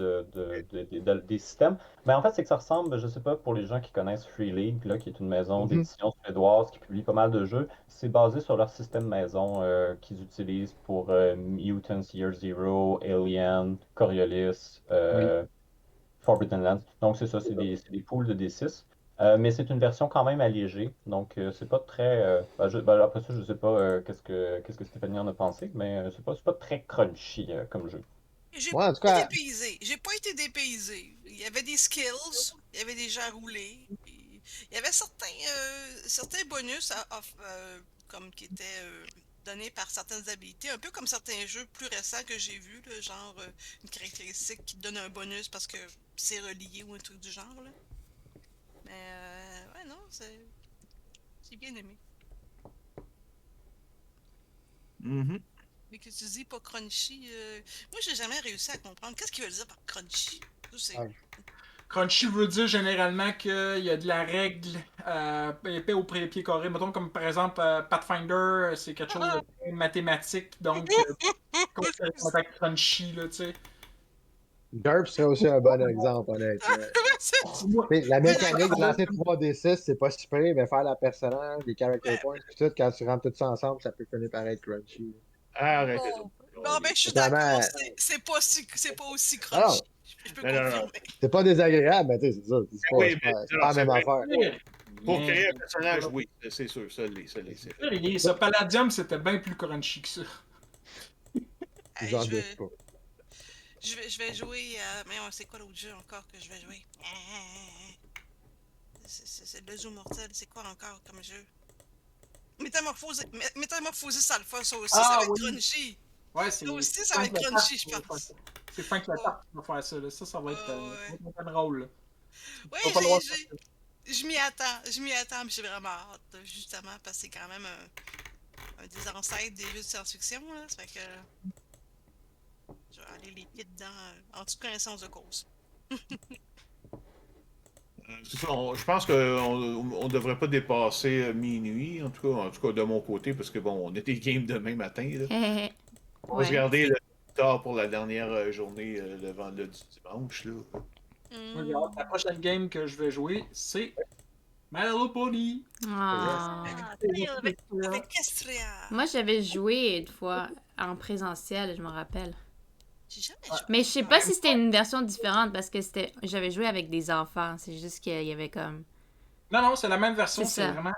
des systèmes. Mais en fait, c'est que ça ressemble, je sais pas, pour les gens qui connaissent Free League, là, qui est une maison Mhm. d'édition suédoise qui publie pas mal de jeux, c'est basé sur leur système maison qu'ils utilisent pour Mutants Year Zero, Alien, Coriolis, Forbidden Lands. Donc, c'est ça, c'est des pools de D6. Mais c'est une version quand même allégée. Donc, c'est pas très. Après ça, je sais pas qu'est-ce que Stéphanie en a pensé, mais c'est pas très crunchy comme jeu. J'ai Ouais, en tout pas été cas, dépaysé. J'ai pas été dépaysé. Il y avait des skills, il y avait des gens à rouler. Puis il y avait certains bonus comme qui étaient donnés par certaines habilités, un peu comme certains jeux plus récents que j'ai vus, là, genre une caractéristique qui te donne un bonus parce que c'est relié ou un truc du genre. Là. Mais ouais, non, j'ai bien aimé. Mhm. Mais que tu dis pas crunchy, moi j'ai jamais réussi à comprendre. Qu'est-ce qu'il veut dire par crunchy? Je sais. Ah. Crunchy veut dire généralement qu'il y a de la règle épais au pied carré. Mettons comme par exemple Pathfinder, c'est quelque chose de très mathématique, donc contact crunchy, là, tu sais. GURP serait aussi un bon exemple, honnêtement. Tu sais, la mécanique de lancer 3D6, c'est pas super, mais faire la personnage, les character Ouais. points, tout, quand tu rentres tout ça ensemble, ça peut finir par être crunchy. Arrêtez Bon, ben je suis Notamment- d'accord, c'est pas aussi Ah non. crunchy. Je peux Non, non, non. confirmer. C'est pas désagréable, mais tu sais, c'est ça. C'est pas, Oui, c'est pas, mais c'est pas la même c'est affaire. Pour créer un personnage, oui, c'est sûr, ça l'est. Ce Palladium, c'était bien plus crunchy que ça. Hey, J'en je doute vais, pas. je vais jouer à... Mais c'est quoi l'autre jeu encore que je vais jouer? C'est le Zoo Mortel, c'est quoi encore comme jeu? Métamorphosis Alpha, ça aussi, ça va être crunchy. Ouais, c'est. Ça aussi, ça va être crunchy, je pense. C'est Frank Latarpe qui va faire ça, là. Ça va être Ouais. un rôle. Ouais, T'as pas le droit de je m'y attends, mais j'ai vraiment hâte, justement, parce que c'est quand même un des ancêtres des jeux de science-fiction, là. Ça fait que je vais aller les pieds dedans en toute connaissance de cause. C'est ça, je pense qu'on ne devrait pas dépasser minuit, en tout cas de mon côté, parce que bon, on a des games demain matin. Là. On va se Ouais. garder le tard pour la dernière journée du dimanche. Là. Moi, j'ai hâte. La prochaine game que je vais jouer, c'est My Little Pony. Ah. Avec Estria. Moi, j'avais joué une fois en présentiel, je me rappelle. J'ai jamais joué. Mais je sais pas si c'était une version différente parce que j'avais joué avec des enfants. C'est juste qu'il y avait comme. Non, c'est la même version. C'est C'est ça. vraiment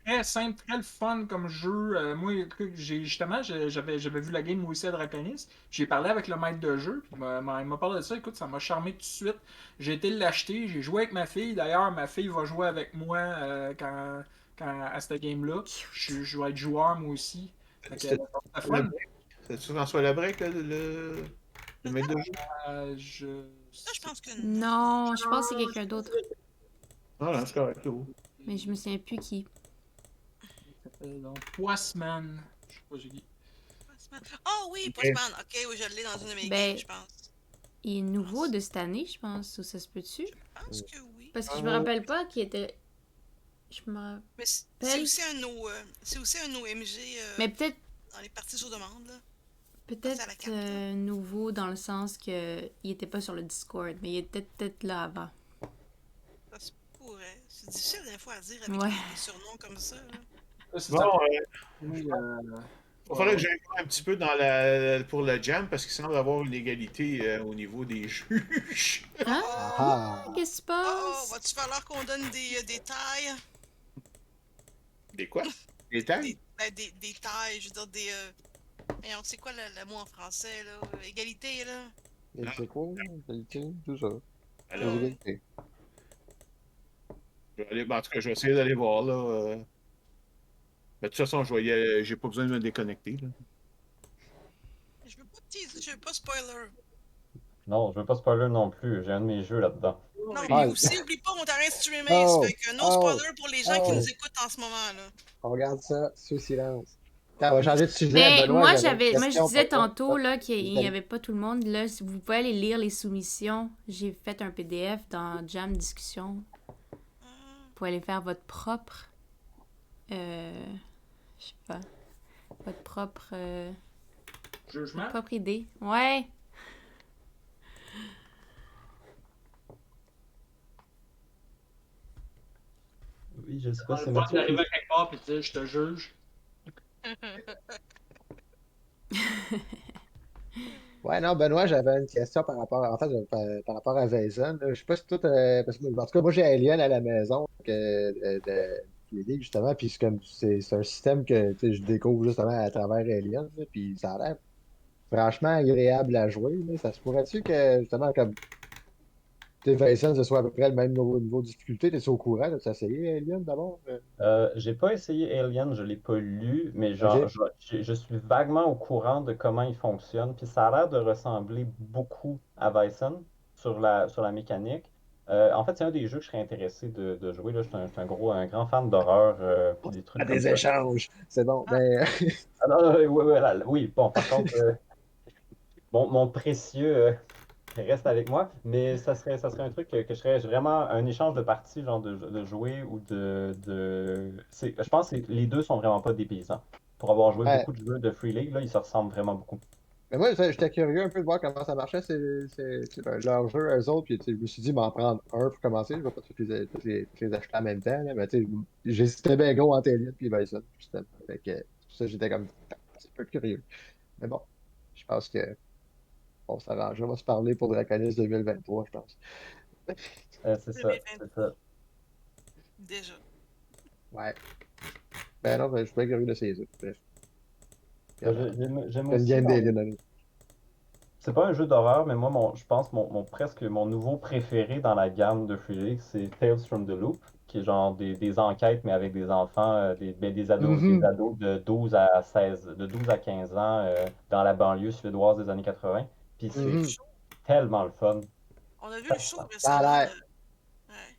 très simple, très le fun comme jeu. Moi, j'avais vu la game moi aussi à Draconis. J'ai parlé avec le maître de jeu. Puis il m'a parlé de ça. Écoute, ça m'a charmé tout de suite. J'ai été l'acheter. J'ai joué avec ma fille. D'ailleurs, ma fille va jouer avec moi à cette game-là. Je vais être joueur moi aussi. Fait que, C'était c'est fun. C'est-tu François Labrec, le maître de jeu? Ça, je pense que non. Non, je pense que c'est quelqu'un d'autre. Ah, non, c'est correct. Là. Mais je me souviens plus qui. Ça s'appelle donc Poisman. Je sais pas, j'ai dit. Ah oui, Ok. Postman. Ok, oui, je l'ai dans une de mes Ben, games, je pense. Il est nouveau de cette année, je pense, ou ça se peut-tu? Je pense que oui. Parce que je me rappelle pas qu'il était. Je me rappelle. Mais c'est aussi un OMG Mais peut-être dans les parties sur demande, là. peut-être à la carte, là. nouveau dans le sens que il était pas sur le Discord, mais il était peut-être là avant. Ça se pourrait. C'est difficile des fois à dire avec Ouais. des surnoms comme ça, là. Ça, c'est Bon, ça. il Oui, faudrait que j'aille voir un petit peu pour le jam parce qu'il semble avoir une égalité au niveau des juges. Ah, qu'est-ce qui se passe? Va-tu falloir qu'on donne des tailles? Des quoi? Des tags? Des tailles, je veux dire des. Mais on sait quoi le mot en français, là? Égalité, là? C'est quoi? Qualité, tout ça. Alors, Égalité. je vais aller, en tout cas, je vais essayer d'aller voir là. Mais de toute façon, j'ai pas besoin de me déconnecter. Là. Je veux pas spoiler. Non, je veux pas spoiler non plus. J'ai un de mes jeux là-dedans. Non, Ah, mais aussi, oublie pas, on t'arrête de streamer. Ça fait que no spoiler pour les gens qui nous écoutent en ce moment, là. On regarde ça sous silence. Attends, on va changer de sujet. Mais Benoît, moi, j'avais une je question disais pour toi. tantôt là, qu'il n'y avait pas tout le monde. Là, si vous pouvez aller lire les soumissions. J'ai fait un PDF dans Jam Discussion. Vous pouvez aller faire votre propre. Je sais pas. Votre propre. Jugement? Propre idée. Ouais. Oui, je sais pas si c'est On va Mathieu. arriver à quelque part et dire je te juge. Ouais, non, Benoît, j'avais une question par rapport, en fait, par rapport à Vaison. Je sais pas si tout, parce que, en tout cas, moi, j'ai Alien à la maison, de les ligues, justement, puis c'est un système que, tu sais, je découvre justement à travers Alien, là, puis ça a l'air franchement agréable à jouer, là. Ça se pourrait-tu que, justement, comme, tu sais, Vaison, ce soit à peu près le même niveau de difficulté? T'es-tu au courant? T'as essayé Alien d'abord? J'ai pas essayé Alien, je l'ai pas lu, mais Ok. je suis vaguement au courant de comment il fonctionne. Puis ça a l'air de ressembler beaucoup à Bison sur la mécanique. En fait, c'est un des jeux que je serais intéressé de jouer. Là. Je suis un grand fan d'horreur puis des trucs À comme des ça. échanges. C'est bon. Ben, Ah, non, oui, oui, oui, bon, par contre, mon précieux reste avec moi, mais ça serait un truc que je serais vraiment un échange de parties, genre de jouer ou je pense que les deux sont vraiment pas dépaysants. Pour avoir joué ouais. beaucoup de jeux de Free League, là, ils se ressemblent vraiment beaucoup. Mais moi, j'étais curieux un peu de voir comment ça marchait, leur jeu, eux autres. Puis, tu sais, je me suis dit m'en prendre un pour commencer. Je vais pas tous les acheter en même temps. Là, mais tu sais, j'hésitais bien gros entre Elliot et Bison, justement. Fait que, ça, j'étais comme un petit peu curieux. Mais bon, je pense que on s'arrange. On va se parler pour Draconis 2023, je pense. C'est ça, c'est 2023. ça. Déjà. Ouais. Ben non, je suis bien curieux d'essayer ça. Bref. J'aime C'est une aussi, game d'Alien, allez. c'est pas un jeu d'horreur, mais moi, je pense presque mon nouveau préféré dans la gamme de Free League, c'est Tales from the Loop, qui est genre des enquêtes, mais avec des enfants, des Mhm. ados de 12 à 16, de 12 à 15 ans dans la banlieue suédoise des années 80. Puis On a vu c'est le Mhm. show. tellement le fun. On a vu le show Ça a récemment l'air. de. Ouais.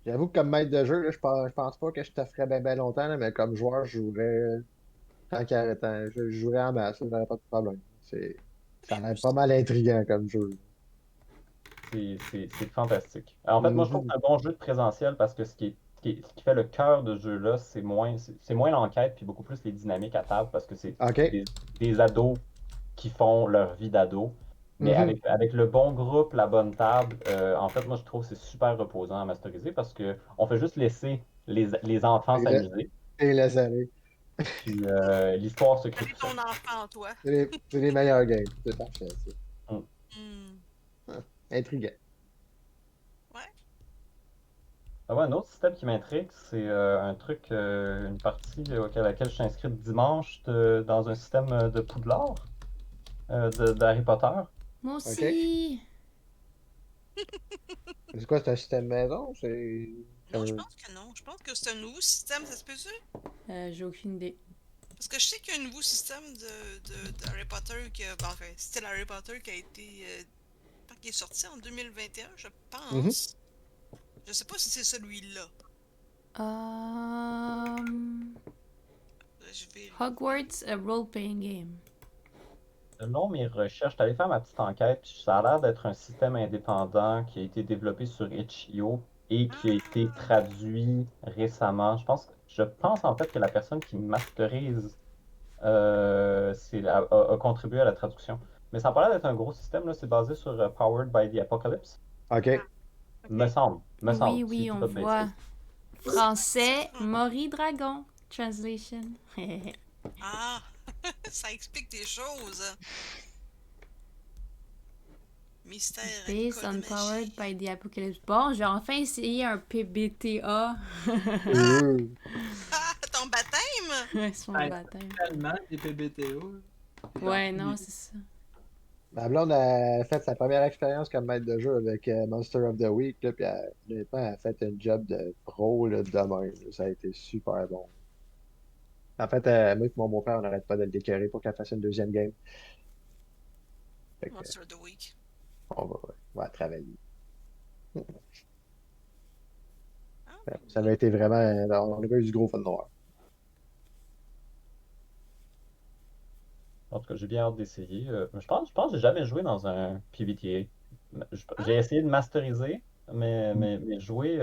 J'avoue que comme maître de jeu, là, je pense pas que je te ferais bien longtemps, là, mais comme joueur, je jouerais. Je jouerais en masse, j'aurais pas de problème. Ça a Mais l'air pas aussi. mal intriguant comme jeu. C'est fantastique. Alors, en fait, moi, je trouve que Mhm. c'est un bon jeu de présentiel parce que ce qui fait le cœur de ce jeu-là, c'est moins l'enquête, puis beaucoup plus les dynamiques à table parce que c'est OK. des ados qui font leur vie d'ado. Mais Mhm. avec le bon groupe, la bonne table, en fait, moi, je trouve que c'est super reposant à masteriser parce que on fait juste laisser les enfants Et, s'amuser. et laisse aller. Puis l'histoire se crée Connais tout seul. ton enfant en toi. C'est les meilleurs games. C'est parfait, ça. Hmm. Ah, intriguant. Ouais. Ah ouais, un autre système qui m'intrigue, c'est un truc, une partie à laquelle je suis inscrit dimanche dans un système de Poudlard, d'Harry Potter. Moi OK. aussi! C'est quoi, c'est un système maison? C'est. Non, je pense que non. Je pense que c'est un nouveau système, ça se peut-tu? J'ai aucune idée. Parce que je sais qu'il y a un nouveau système de Harry Potter enfin, c'était Harry Potter qui a été. Qui est sorti en 2021, je Mhm. pense. Je sais pas si c'est celui-là. Um, Je vais. Hogwarts, a role-playing game. Selon mes recherches, je suis allé faire ma petite enquête, puis ça a l'air d'être un système indépendant qui a été développé sur itch.io et qui a été Ah! traduit récemment. Je pense en fait que la personne qui masterise a contribué à la traduction. Mais ça a pas l'air d'être un gros système, là. C'est basé sur Powered by the Apocalypse. OK. Me Ok. semble, me Oui, semble, si oui, je dis on pas de voit. bêtises. Français, Ah! Maury Dragon. Translation. Ah! Ça explique des choses. Mystère, Based alcool, on magie. Powered by the Apocalypse. Bon, j'ai enfin essayé un PBTA. Ah! Euh, Ah! Ton baptême? C'est mon baptême. Tellement des PBTO. Ouais, non, c'est ça. Ma blonde a fait sa première expérience comme maître de jeu avec Monster of the Week, là, puis honnêtement, elle a fait un job de pro là, de même, là. Ça a été super bon. En fait, moi et mon beau-père, on n'arrête pas de le décorer pour qu'elle fasse une deuxième game. Fait que, Monster of the Week. on va travailler. Ah, Ça m'a été vraiment. On a eu du gros fun noir. En tout cas, j'ai bien hâte d'essayer. Je pense que j'ai jamais joué dans un PBTA. ah, J'ai essayé de masteriser, mais jouer.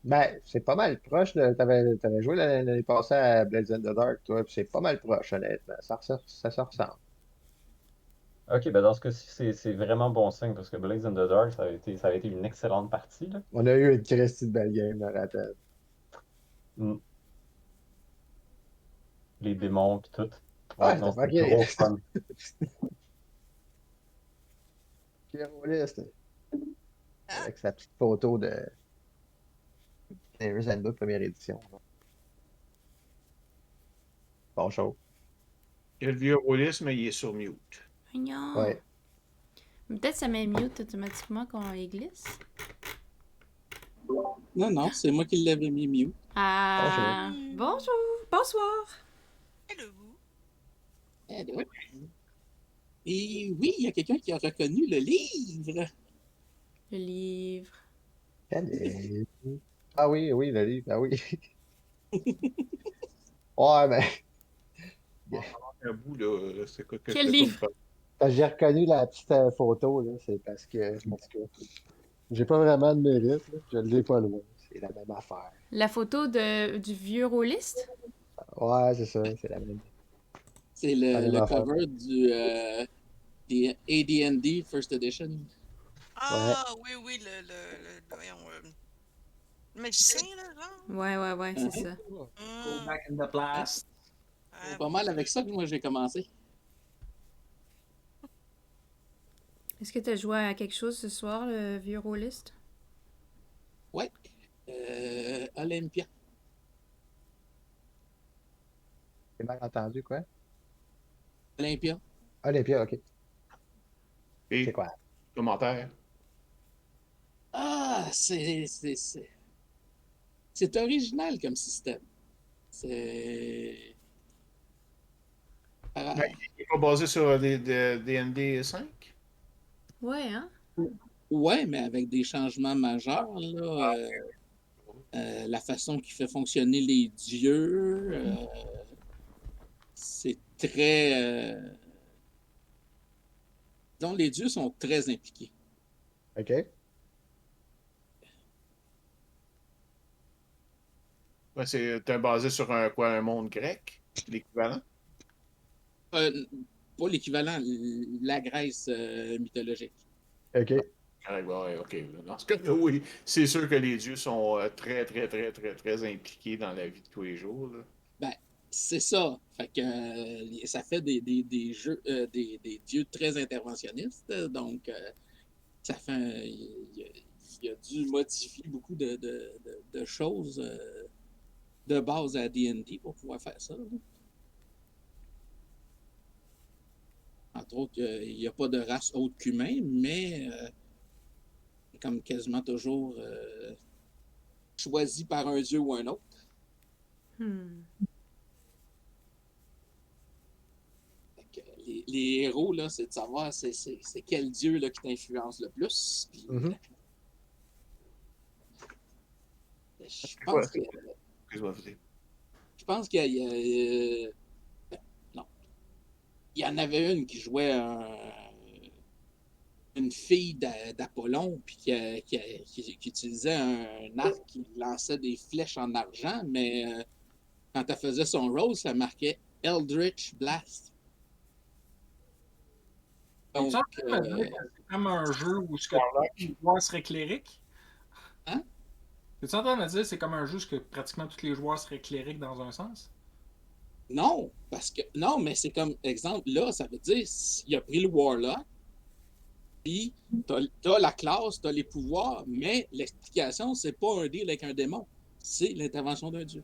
Ben, c'est pas mal proche. T'avais joué l'année passée à Blades in the Dark, toi, puis c'est pas mal proche, honnêtement. Ça se ressemble. Ok, ben dans ce cas-ci, c'est vraiment bon signe parce que Blaze in the Dark, ça a été une excellente partie, là. On a eu une Christie de belle game, je me rappelle. Mm. Les démons pis tout. Ouais, Ouais, c'était non, c'était fucké. gros fun. Pierrot List, ah. avec sa petite photo de Player's Handbook première édition. Bon show. Il y a le vieux rôliste, mais il est sur mute. Non. Ouais. Peut-être ça met mute automatiquement quand on les glisse. Non, non, c'est moi qui l'avais mis mute. Bonjour. Ah, bonjour, bonsoir. Hello. Allô? Et oui, il y a quelqu'un qui a reconnu le livre. Le livre. Allez. Ah oui, oui, le livre. Ah oui. Ouais, mais Un bout, là, c'est quoi que Quel je livre? quand j'ai reconnu la petite photo, là, c'est parce que, en tout cas, j'ai pas vraiment de mérite, là. Je l'ai pas loin. C'est la même affaire. La photo du vieux rôliste? Ouais, c'est ça, c'est C'est la même le affaire. cover des AD&D First Edition. Ouais. Ah, oui, oui, voyons, le magicien, là, genre. Ouais, c'est ça. Go Hmm. back in the past. C'est Ah, pas mal avec ça que moi j'ai commencé. Est-ce que tu as joué à quelque chose ce soir, le vieux rôliste? Ouais. Olympia. J'ai mal entendu, quoi? Olympia. Olympia, ok. C'est Et quoi? commentaire. Ah, c'est original comme système. C'est. Ah, Ben, il n'est pas basé sur des D&D 5? Ouais, hein? ouais, mais avec des changements majeurs, là. La façon qu'il fait fonctionner les dieux, c'est très. Donc, les dieux sont très impliqués. Ok. Ouais, c'est basé sur un monde grec, l'équivalent. Euh, Pas l'équivalent, la Grèce mythologique. Ok. Correct, ouais, ok. Dans ce cas-là, oui, c'est sûr que les dieux sont très, très, très, très, très impliqués dans la vie de tous les jours, là. Ben, c'est ça. Fait que ça fait des jeux, des dieux très interventionnistes. Donc, ça fait il a dû modifier beaucoup de choses de base à D&D pour pouvoir faire ça. Là. Entre autres, il n'y a pas de race autre qu'humain, mais comme quasiment toujours choisi par un dieu ou un autre. Hmm. Fait que les héros, là, c'est de savoir c'est quel dieu là, qui t'influence le plus. Puis, je pense que Excuse-moi, vas-y. je pense qu'il non. Il y en avait une qui jouait une fille d'Apollon, puis qui utilisait un arc qui lançait des flèches en argent, mais quand elle faisait son rôle, ça marquait Eldritch Blast. Donc, Es-tu en train de me dire que c'est comme un jeu où les joueurs seraient clériques? Hein? Es-tu en train de me dire que c'est comme un jeu où pratiquement tous les joueurs seraient clériques dans un sens? non, non, mais c'est comme exemple, là, ça veut dire il a pris le Warlock, puis t'as la classe, t'as les pouvoirs, mais l'explication, c'est pas un deal avec un démon, c'est l'intervention d'un dieu.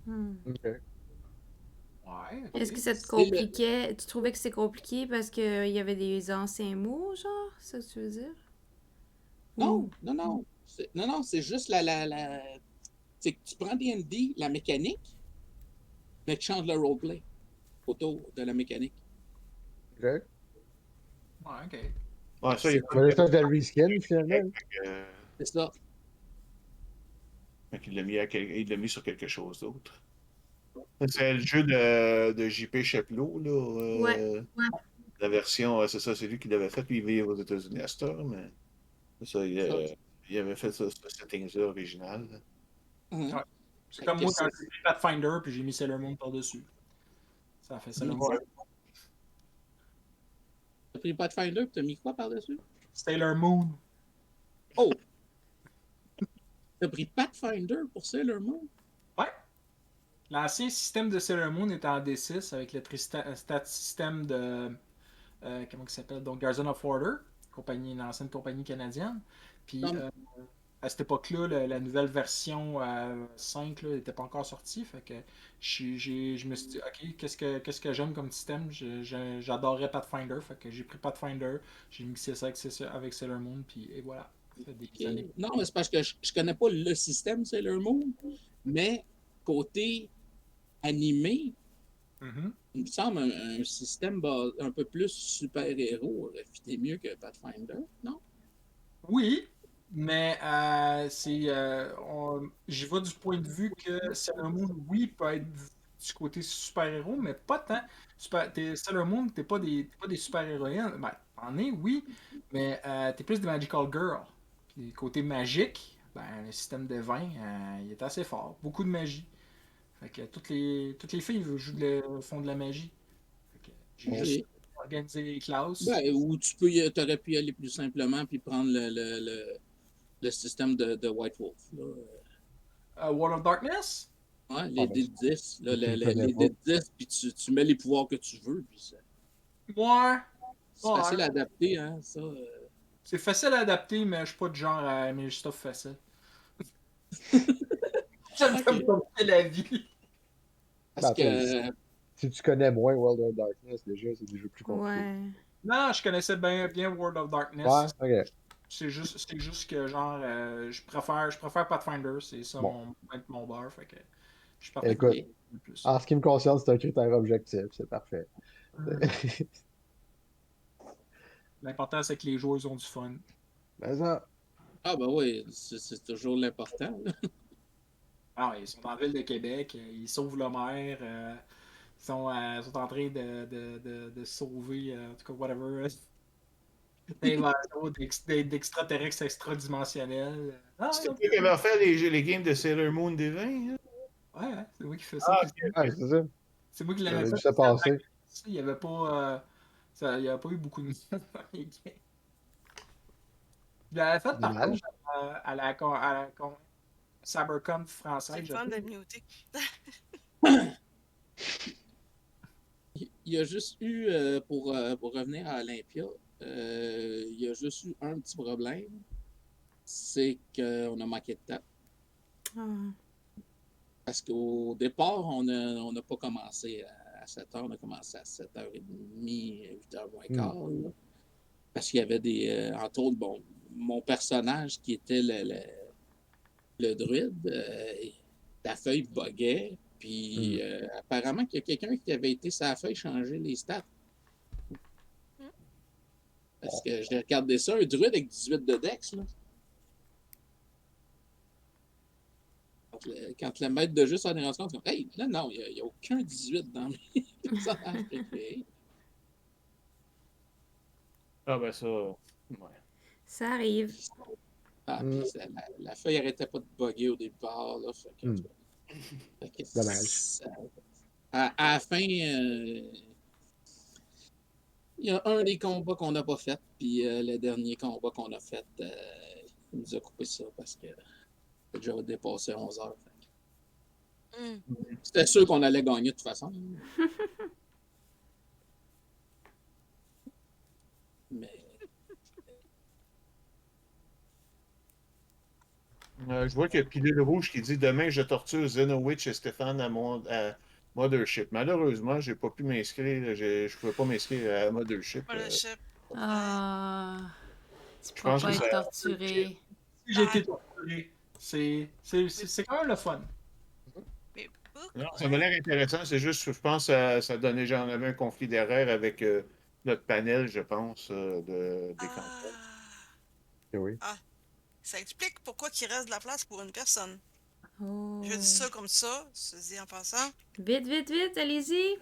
Hmm. OK. Ouais. ok. Est-ce que ça te C'est compliquait? Tu trouvais que c'est compliqué parce qu'il y avait des anciens mots, genre? C'est ça que tu veux dire? Non, non, non. Non, c'est juste c'est que tu prends D&D, la mécanique, mais tu changes le roleplay autour de la mécanique. OK. Ouais, ok. Ouais, ça, il y a Mais là, ça, de reskin, finalement. C'est ça. il l'a mis sur quelque chose d'autre. C'est le jeu de JP Chapelot, là. Ouais. La version, c'est ça, c'est lui qui l'avait fait, puis il vit aux États-Unis à cette heure, mais c'est ça, il avait fait ça, ce setting-là original. Là. Hein? Ouais. C'est Fait comme que moi quand j'ai pris Pathfinder puis j'ai mis Sailor Moon par-dessus. Ça a fait Sailor Moon. T'as pris Pathfinder, puis t'as mis quoi par-dessus? Sailor Moon. Oh! T'as pris Pathfinder pour Sailor Moon? Ouais. L'ancien système de Sailor Moon était en D6 avec le stat système de. Comment il s'appelle? Donc Guardian of Order, une ancienne compagnie canadienne. Puis Comme- à cette époque-là, la nouvelle version 5 n'était pas encore sortie. Fait que je me suis dit, OK, qu'est-ce que j'aime comme système? J'adorais Pathfinder. Fait que j'ai pris Pathfinder, j'ai mixé ça avec Sailor Moon, puis et voilà. Ça fait des années. Non, mais c'est parce que je connais pas le système Sailor Moon, mais côté animé, Mhm. il me semble un système un peu plus super-héros aurait fité mieux que Pathfinder, non? Oui, mais j'y vais du point de vue que Sailor Moon, oui, peut être du côté super-héros, mais pas tant. Sailor Moon, t'es pas des super-héroïnes. Ben, t'en es, oui, mais t'es plus des Magical Girl. Puis côté magique, ben, le système de vin, il est assez fort. Beaucoup de magie. Fait que toutes les filles font de la magie. Fait que j'ai Ok. juste organisé les classes. Ben, ou t'aurais pu y aller plus simplement puis prendre le système de White Wolf. Là. World of Darkness? Ouais, Ah, les ben, D10, là, tu le les connais pas. D10, puis tu mets les pouvoirs que tu veux. Puis Ouais. c'est Ouais. facile à adapter, hein, ça. C'est facile à adapter, mais je suis pas du genre à aimer le stuff facile. J'aime Ok. pas me compliquer la vie. Parce Ben, que, si tu connais moins World of Darkness, déjà, c'est des jeux plus compliqués. Ouais. Non, je connaissais bien World of Ouais, Darkness. ok. C'est juste que genre je préfère Pathfinder, c'est ça Bon. mon bar, fait que je partais Écoute, le plus. en ce qui me concerne, c'est un critère objectif, c'est parfait. L'important c'est que les joueurs ont du fun. Mais ça, ben oui, c'est toujours l'important. Là. Ah, ils sont dans la ville de Québec, ils sauvent le maire, sont en train de sauver, en tout cas, whatever, d'invasion d'extraterrestres extradimensionnels. Ah, C'était ouais, toi qui avait fait les games de Sailor Moon des 20, hein? ouais, c'est moi qui fais ça. Ah, Puis ok. ouais, c'est ça. c'est moi qui l'avais J'avais fait. vu ça passer. Il n'y avait pas, il y avait pas eu beaucoup de monde dans les games. Je l'avais fait par Dommage. contre à la CyberCon C'est française. le fun de muter. Il y a juste eu, pour revenir à Olympia, il y a juste eu un petit problème. c'est qu'on a manqué de temps. Ah. Parce qu'au départ, on n'a pas commencé à 7h, on a commencé à 7h30, 8h moins quart. Là. Parce qu'il y avait des. Entre autres, bon, mon personnage qui était le druide, la feuille buguait. Puis apparemment qu'il y a quelqu'un qui avait été sur la feuille changer les stats. Parce que j'ai regardé ça, un druide avec 18 de dex, là. Quand le maître de jeu s'en est rendu compte, hey, là, non, il n'y a aucun 18 dans mes personnages préférés. Ah, ben ça. Ouais. Ça arrive. Ah, puis la feuille n'arrêtait pas de bugger au départ, là. Fait que Dommage. À la fin, il y a un des combats qu'on n'a pas fait, puis le dernier combat qu'on a fait, il nous a coupé ça parce que déjà dépassé 11 heures. C'était sûr qu'on allait gagner de toute façon. Mais Je vois qu'il y a Pilule Rouge qui dit demain je torture Xenowitch et Stéphane à Mothership. Malheureusement, j'ai pas pu m'inscrire. Je ne pouvais pas m'inscrire à Mothership. Mothership. Ah. Tu Je pourras pense pas que être ça- torturé. Si j'ai été torturé, c'est quand même le fun. Mais Non, ça m'a l'air intéressant. C'est juste que je pense que ça donnait, j'en avais un conflit d'erreur avec notre panel, je pense, des campagnes. Oui. ça explique pourquoi il reste de la place pour une personne. Oh. Je dis ça comme ça, ceci en passant. Vite, vite, vite, allez-y.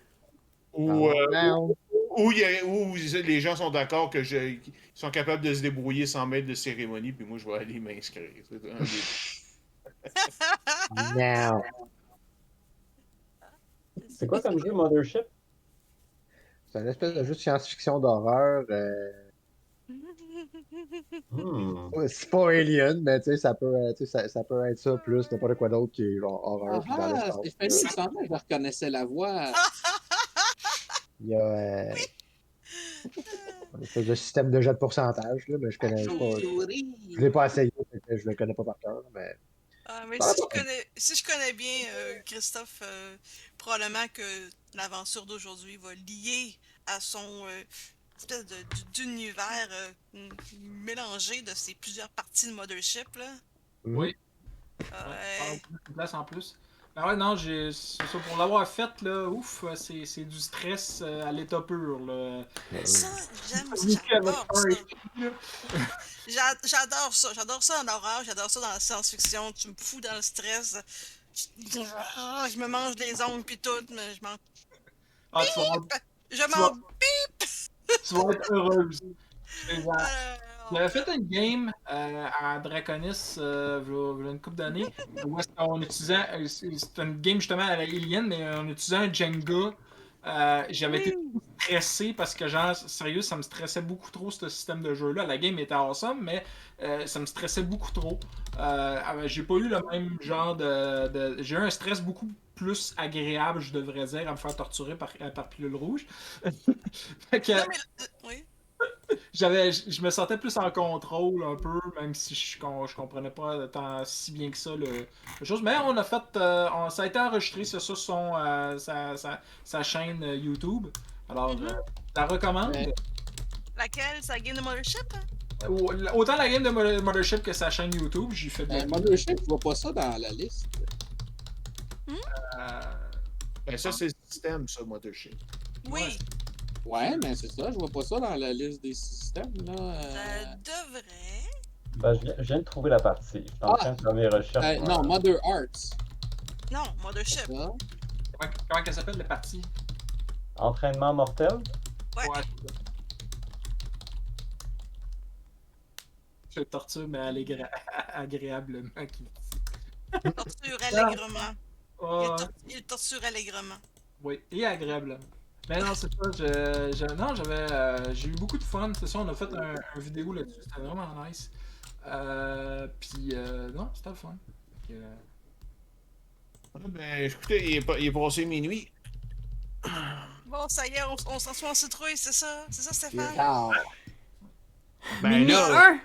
Ou, Non. où les gens sont d'accord qu'ils sont capables de se débrouiller sans maître de cérémonie, puis moi, je vais aller m'inscrire. C'est un des- Non. C'est quoi comme jeu, Mothership? C'est une espèce de jeu de science-fiction d'horreur. C'est pas Alien, mais tu sais, ça peut être ça plus n'importe quoi d'autre qui est genre horreur puis dans l'espace. c'est fait si longtemps que je reconnaissais la voix. Il y a une espèce de système de jet de pourcentage, là, mais je connais pas. Je l'ai pas essayé, fait que je le connais pas par cœur, mais. Mais si je connais bien Christophe, probablement que l'aventure d'aujourd'hui va lier à son espèce d'univers mélangé de ces plusieurs parties de Mothership. Là. Oui. Ouais. Une place en plus. Ah ouais, non, c'est ça, pour l'avoir fait, là, ouf, c'est du stress à l'état pur, là. Ça, j'adore ça. J'adore ça en horreur, j'adore ça dans la science-fiction. Tu me fous dans le stress. Je me mange les ongles pis tout, mais je m'en... Ah, tu vas être heureuse. J'avais fait une game à Draconis il y a une couple d'années où on utilisait, c'était une game justement à la Alien, mais on utilisait un Jenga. J'avais été stressé parce que genre, sérieux, ça me stressait beaucoup trop ce système de jeu-là. La game était awesome, mais ça me stressait beaucoup trop. J'ai pas eu le même genre j'ai eu un stress beaucoup plus agréable, je devrais dire, à me faire torturer par Pilule Rouge. Fait que, Non, mais... oui. je me sentais plus en contrôle un peu, même si je comprenais pas tant si bien que ça le chose. Mais on a fait, ça a été enregistré sur sa chaîne YouTube. Alors, je la recommande. Laquelle? C'est la game de Mothership? Hein? Autant la game de Mothership que sa chaîne YouTube, j'y fais bien. Mothership, je vois pas ça dans la liste. Ben, ça, c'est le système, ça, Mothership. Oui. Ouais, mais c'est ça, je vois pas ça dans la liste des systèmes, là. Ça devrait. Ben, je viens de trouver la partie. Je suis en train de faire mes recherches. Non, Mother Arts. Non, Mothership. Comment elle s'appelle, la partie? Entraînement mortel? Ouais. Je torture, mais agréablement. Torture allègrement. Oh, Il torture allègrement. oui, et agréablement. Mais non, c'est ça. J'ai eu beaucoup de fun. C'est ça, on a fait un vidéo là-dessus. C'était vraiment nice. Puis, non, c'était le fun. Ben, écoutez, il est passé minuit. Bon, ça y est, on s'en soit en citrouille, c'est ça? C'est ça, Stéphane? Ah, Ben Minuit là,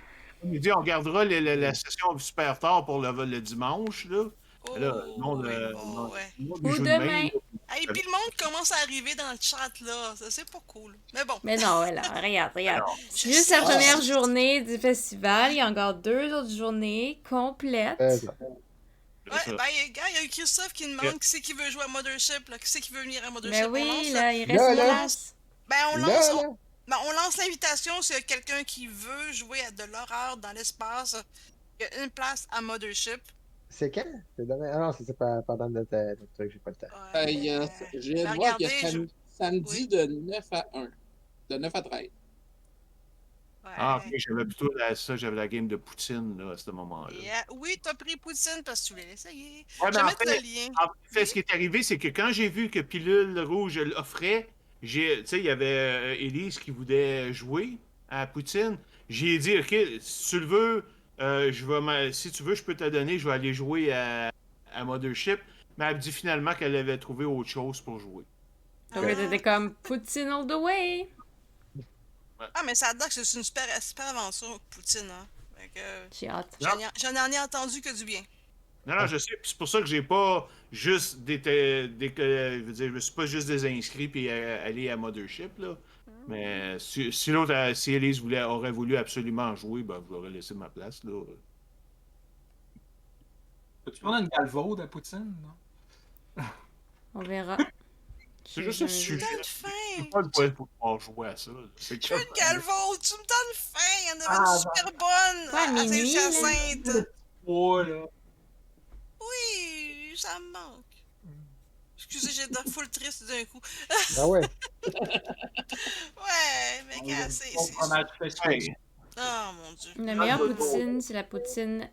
il dit, on gardera la session super tard pour le dimanche, là. Oh, Là, non, oui, le, oh, non, ouais. non, Ou les jeux de main, demain. là. Et puis le monde commence à arriver dans le chat, là. Ça, c'est pas cool. Mais bon. Mais non, voilà, regarde. Alors, C'est juste la première Ah. journée du festival. Il y a encore 2 autres journées complètes. Ça. Ouais, ça. ben, gars, il y a eu Christophe qui demande qui c'est qui veut jouer à Mothership, là. Qui c'est qui veut venir à Mothership. Mais On oui, lance, là, il Là, reste une là. place. Ben, on Là, lance, là. on lance l'invitation s'il y a quelqu'un qui veut jouer à de l'horreur dans l'espace. Il y a une place à Mothership. C'est quand? C'est demain? Ah non, c'est pas pendant notre truc, j'ai pas le temps. Ouais, Je viens ben, de voir qu'il y regardez, a samedi oui. de 9 à 1. De 9 à 13. Ouais. Ah, ok, j'avais plutôt j'avais la game de Poutine, là, à ce moment-là. Yeah. Oui, t'as pris Poutine parce que tu voulais l'essayer. Ouais, Je mais vais en mettre fait, le lien. En fait, ce qui est arrivé, c'est que quand j'ai vu que Pilule Rouge l'offrait, tu sais, il y avait Élise qui voulait jouer à Poutine. J'ai dit, OK, si tu le veux, si tu veux, je peux te donner, je vais aller jouer à Mothership. Mais elle me dit finalement qu'elle avait trouvé autre chose pour jouer. Donc, t'étais comme Poutine all the way. Ah, mais ça a l'air que c'est une super aventure, Poutine, hein. Fait que, J'ai hâte. j'en ai entendu que du bien. Non, je sais, puis c'est pour ça que j'ai pas juste je veux dire, je me suis pas juste désinscrit puis aller à Mothership, là. Mais si l'autre, si Elise aurait voulu absolument jouer, ben, je l'aurais laissé ma place, là. Peux-tu prendre une galvaude à Poutine, non? On verra. C'est juste J'ai un jamais Tu me sujet. donnes faim! C'est pas le point pour pouvoir jouer à ça. C'est Je veux une galvaude! Tu me donnes faim! Il y en avait Ah, une super bonne! Pas à à minuit, là. Saint-Hyacinthe! Ouais, là. Oui, ça me manque. Excusez, j'ai de full triste d'un coup. Ah ouais. Ouais, mais gars, c'est. Bon fromage frais. Hey, Oh mon dieu. La meilleure poutine, c'est la poutine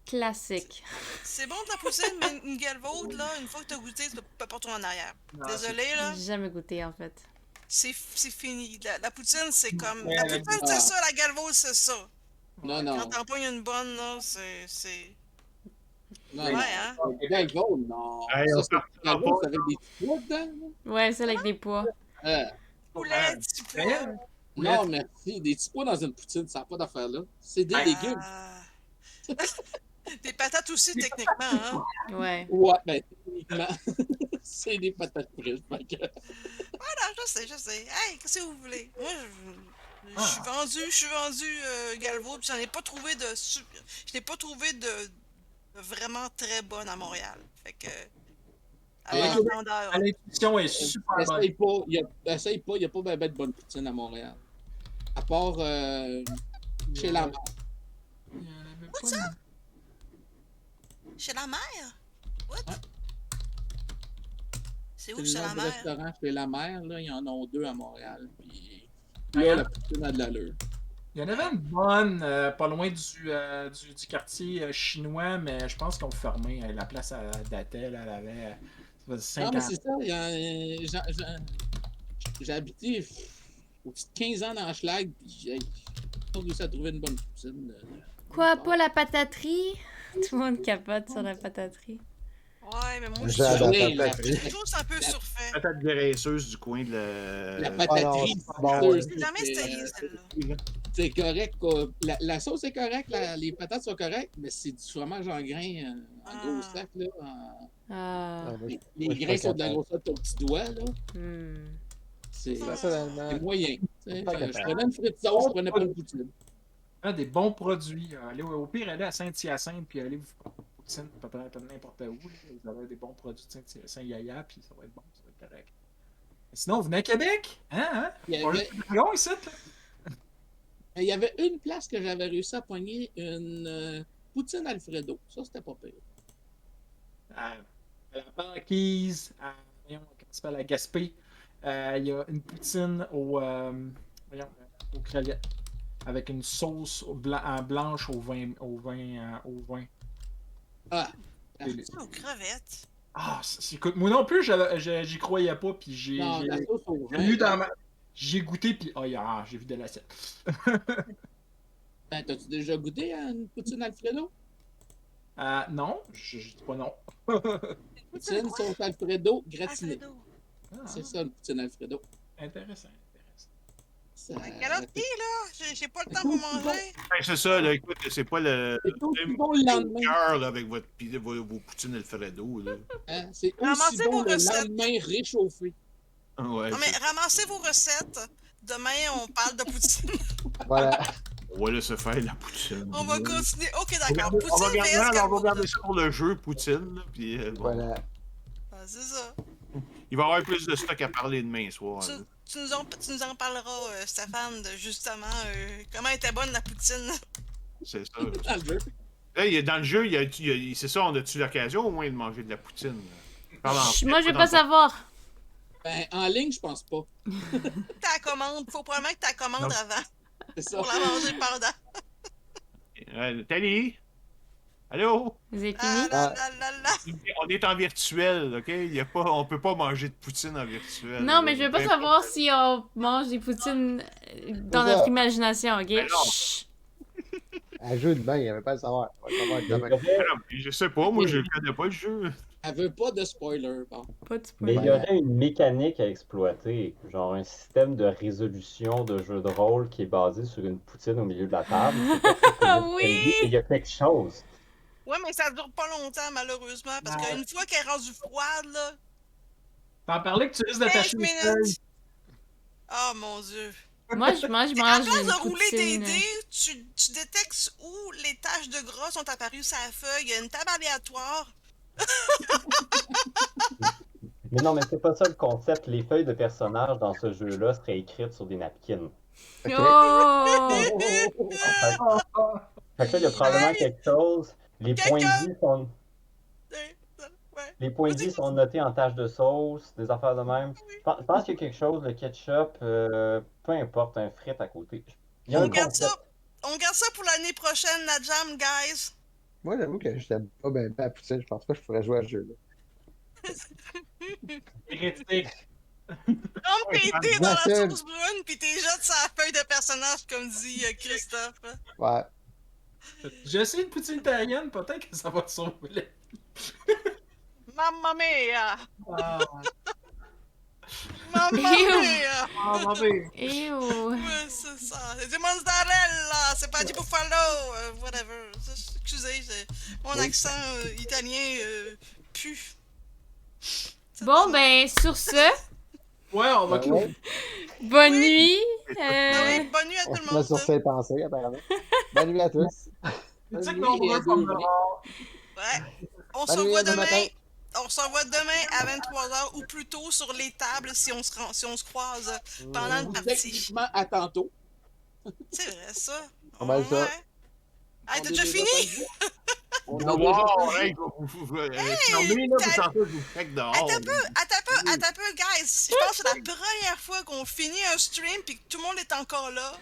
classique. C'est bon de la poutine, mais une galvaude, là, une fois que t'as goûté, tu peux pas retourner en arrière. Non, Désolé, là. J'ai jamais goûté, en fait. C'est fini. La poutine, c'est comme. Ouais, La avec poutine, du- c'est ça, la galvaude, c'est ça. Non, non. Quand t'en pognes une bonne, là, c'est. Non, Ouais, non. hein? Galvaude, non. Hey, Ça, on c'est partira Galvaude, pas. ça avec des petits pois dedans. Ouais, celle avec des pois. là. Poulet, petit pois. Non, merci. Des petits pois dans une poutine, ça n'a pas d'affaire là. C'est des légumes. Ah. Des patates aussi, techniquement, hein? Ouais. Ouais, ben, techniquement, c'est des patates frites. Fait que... Voilà, je sais. Hey, qu'est-ce que vous voulez? Moi, je suis vendu Galvo, puis j'en ai pas trouvé je n'ai pas trouvé de vraiment très bonne à Montréal. Fait que. À Ouais. mon standard. À l'intuition est super bonne. Essaye pas, il n'y a pas ben de bonne poutine à Montréal. À part chez la mère. Il y en avait Où pas ça? une- Chez la mère? What? Ouais. C'est C'est où le chez nom la du mère? restaurant chez la mère, là, il y en a 2 à Montréal. Puis Ouais, là, hein? la poutine a de l'allure. Il y en avait une bonne, pas loin du quartier chinois, mais je pense qu'ils ont fermé. La place datait, là, elle avait ça faisait Ah, 5 mais ans. c'est ça. J'ai habité au-dessus de 15 ans dans Schlag, puis j'ai pas réussi à trouver une bonne poutine. Quoi, pas la pataterie? Tout le monde capote sur la pataterie. Ouais, mais moi, je J'adore Oui, la la- pataterie. trouve que c'est un peu surfait. Patate graisseuse du coin de la. La Ah non, pataterie, c'est bon, c'est ouais. J'ai jamais essayé celle-là. c'est correct. Quoi. La sauce est correcte, les patates sont correctes, mais c'est du fromage en grains, en gros Ah. sac. Là, Ah. Ah, moi, les moi, je grains suis pas sont de la capable. grosseur de ton petit doigt. Là. Hmm. C'est Personnellement, c'est moyen. Tu sais. Pas Je capable. prenais une frite sauce, je prenais pas une poutine. Un des bons produits. Allez, au pire, allez à Saint-Hyacinthe, puis allez vous faire une poutine, à peu près n'importe où. Là. Vous avez des bons produits de Saint-Yaya, puis ça va être bon, ça va être correct. Sinon, vous venez à Québec? Hein? Il y On avait- a des dragons ici, là? Il y avait une place que j'avais réussi à pogner, une poutine Alfredo. Ça, c'était pas pire. À la banquise, voyons, comment ça s'appelle, à Gaspé. Il y a une poutine aux crevettes avec une sauce blanche au vin. Ah, C'est aux crevettes. Ah, écoute, moi non plus, j'y croyais pas, puis non, la sauce au j'ai vin. lu dans ma... J'ai goûté, puis j'ai vu de l'assiette. Ben, t'as-tu déjà goûté à une poutine Alfredo? Non, je dis pas non. Poutine, sauce Alfredo, gratinée. Alfredo. Ah, C'est ça, une poutine Alfredo. intéressant. Ça- À quelle heure il est, là? J'ai pas le temps pour manger. Ben, c'est ça, là, écoute, c'est pas le C'est aussi bon le lendemain. cœur là, avec vos poutines Alfredo. Là. Hein? C'est aussi Ramassez bon vos le recettes. lendemain réchauffé. Ouais, Non, mais ramassez vos recettes. Demain, on parle de poutine. Voilà. on va laisser faire la poutine. On va continuer. Ok, On d'accord. va Poutine garder, vs on va Capote. garder ça pour le jeu poutine. Là, puis, bon, Voilà. Ah, c'est ça. il va y avoir plus de stock à parler demain soir. Tu, là. tu nous en parleras, Stéphane, de justement comment était bonne la poutine. C'est ça. Dans le jeu. Là, dans le jeu, c'est ça, on a-tu l'occasion au moins de manger de la poutine? Là? Parle en fait, Moi, je veux dans pas le- savoir. Ben, en ligne, je pense pas. Ta commande. Faut probablement que ta commande Non. avant C'est ça. pour la manger pendant. Tali? Allô? Vous avez Ah fini? là là là là. On est en virtuel, ok? On peut pas manger de poutine en virtuel. Non, mais je veux pas Ben, savoir si on mange des poutines dans C'est ça. notre imagination, ok? Ben non. Chut. À jeu demain, il n'y avait pas à le savoir. On va le savoir Il y demain. aurait- non, mais je sais pas, moi je connais pas le jeu. Elle veut pas de spoiler. Bon. Pas de Mais il spoiler. y aurait une mécanique à exploiter, genre un système de résolution de jeu de rôle qui est basé sur une poutine au milieu de la table. C'est pas très connu, Oui! et il y a quelque chose. Ouais, mais ça dure pas longtemps, malheureusement, parce Ouais. qu'une fois qu'elle est rendue froide, là, T'en parlais que tu risques de 5 tâcher les feuilles. minutes. Oh mon dieu. Moi, je En mange place une de rouler des poutine. dés, tu détectes où les taches de gras sont apparues sur la feuille. Il y a une table aléatoire. Mais non, mais c'est pas ça le concept. Les feuilles de personnages dans ce jeu-là seraient écrites sur des napkins. Ok. Oh! Fait que là, il y a probablement quelque chose. Les points de vie sont, Ouais. les points de vie sont notés en taches de sauce, des affaires de même. Je pense qu'il y a quelque chose, le ketchup, peu importe, un frit à côté. Il y a On un garde concept. ça. On garde ça pour l'année prochaine, la jam, guys. Moi, j'avoue que je t'aime pas bien à la poutine. Je pense pas que je pourrais jouer à ce jeu-là. Hérétique. Trempe tes dés dans la Facile. sauce brune, pis t'es jettes sur la feuille de personnage, comme dit Christophe. Ouais. J'ai essayé une poutine italienne, peut-être que ça va te sauver. Mamma mia! Ah, Mamma Ew. mia! mauvais. Ew! Ouais, c'est ça. C'est du mozzarella! C'est pas du buffalo! Whatever. Excusez, mon accent italien pue. C'est Bon, pas- ben, sur ce, Ouais, on va clore. Ouais. bonne Oui. nuit. Ah oui, bonne nuit à On tout le se met sur monde. ses pensées, apparemment. Bonne nuit à tous. C'est ça que Oui, nombreux et comme deux, rare. Ouais. On se Bonne nuit, revoit à demain demain. matin. On se revoit demain à 23h ou plus tôt sur les tables si on se croise pendant une partie. Techniquement, à tantôt. C'est vrai, ça. Pas mal ça. Hey, On t'as est déjà déjà fini? On Wow, a déjà hey, fermez, là, vous sentez que je vous faites dehors. Attends un peu, guys. Je pense que c'est la première fois qu'on finit un stream puis que tout le monde est encore là.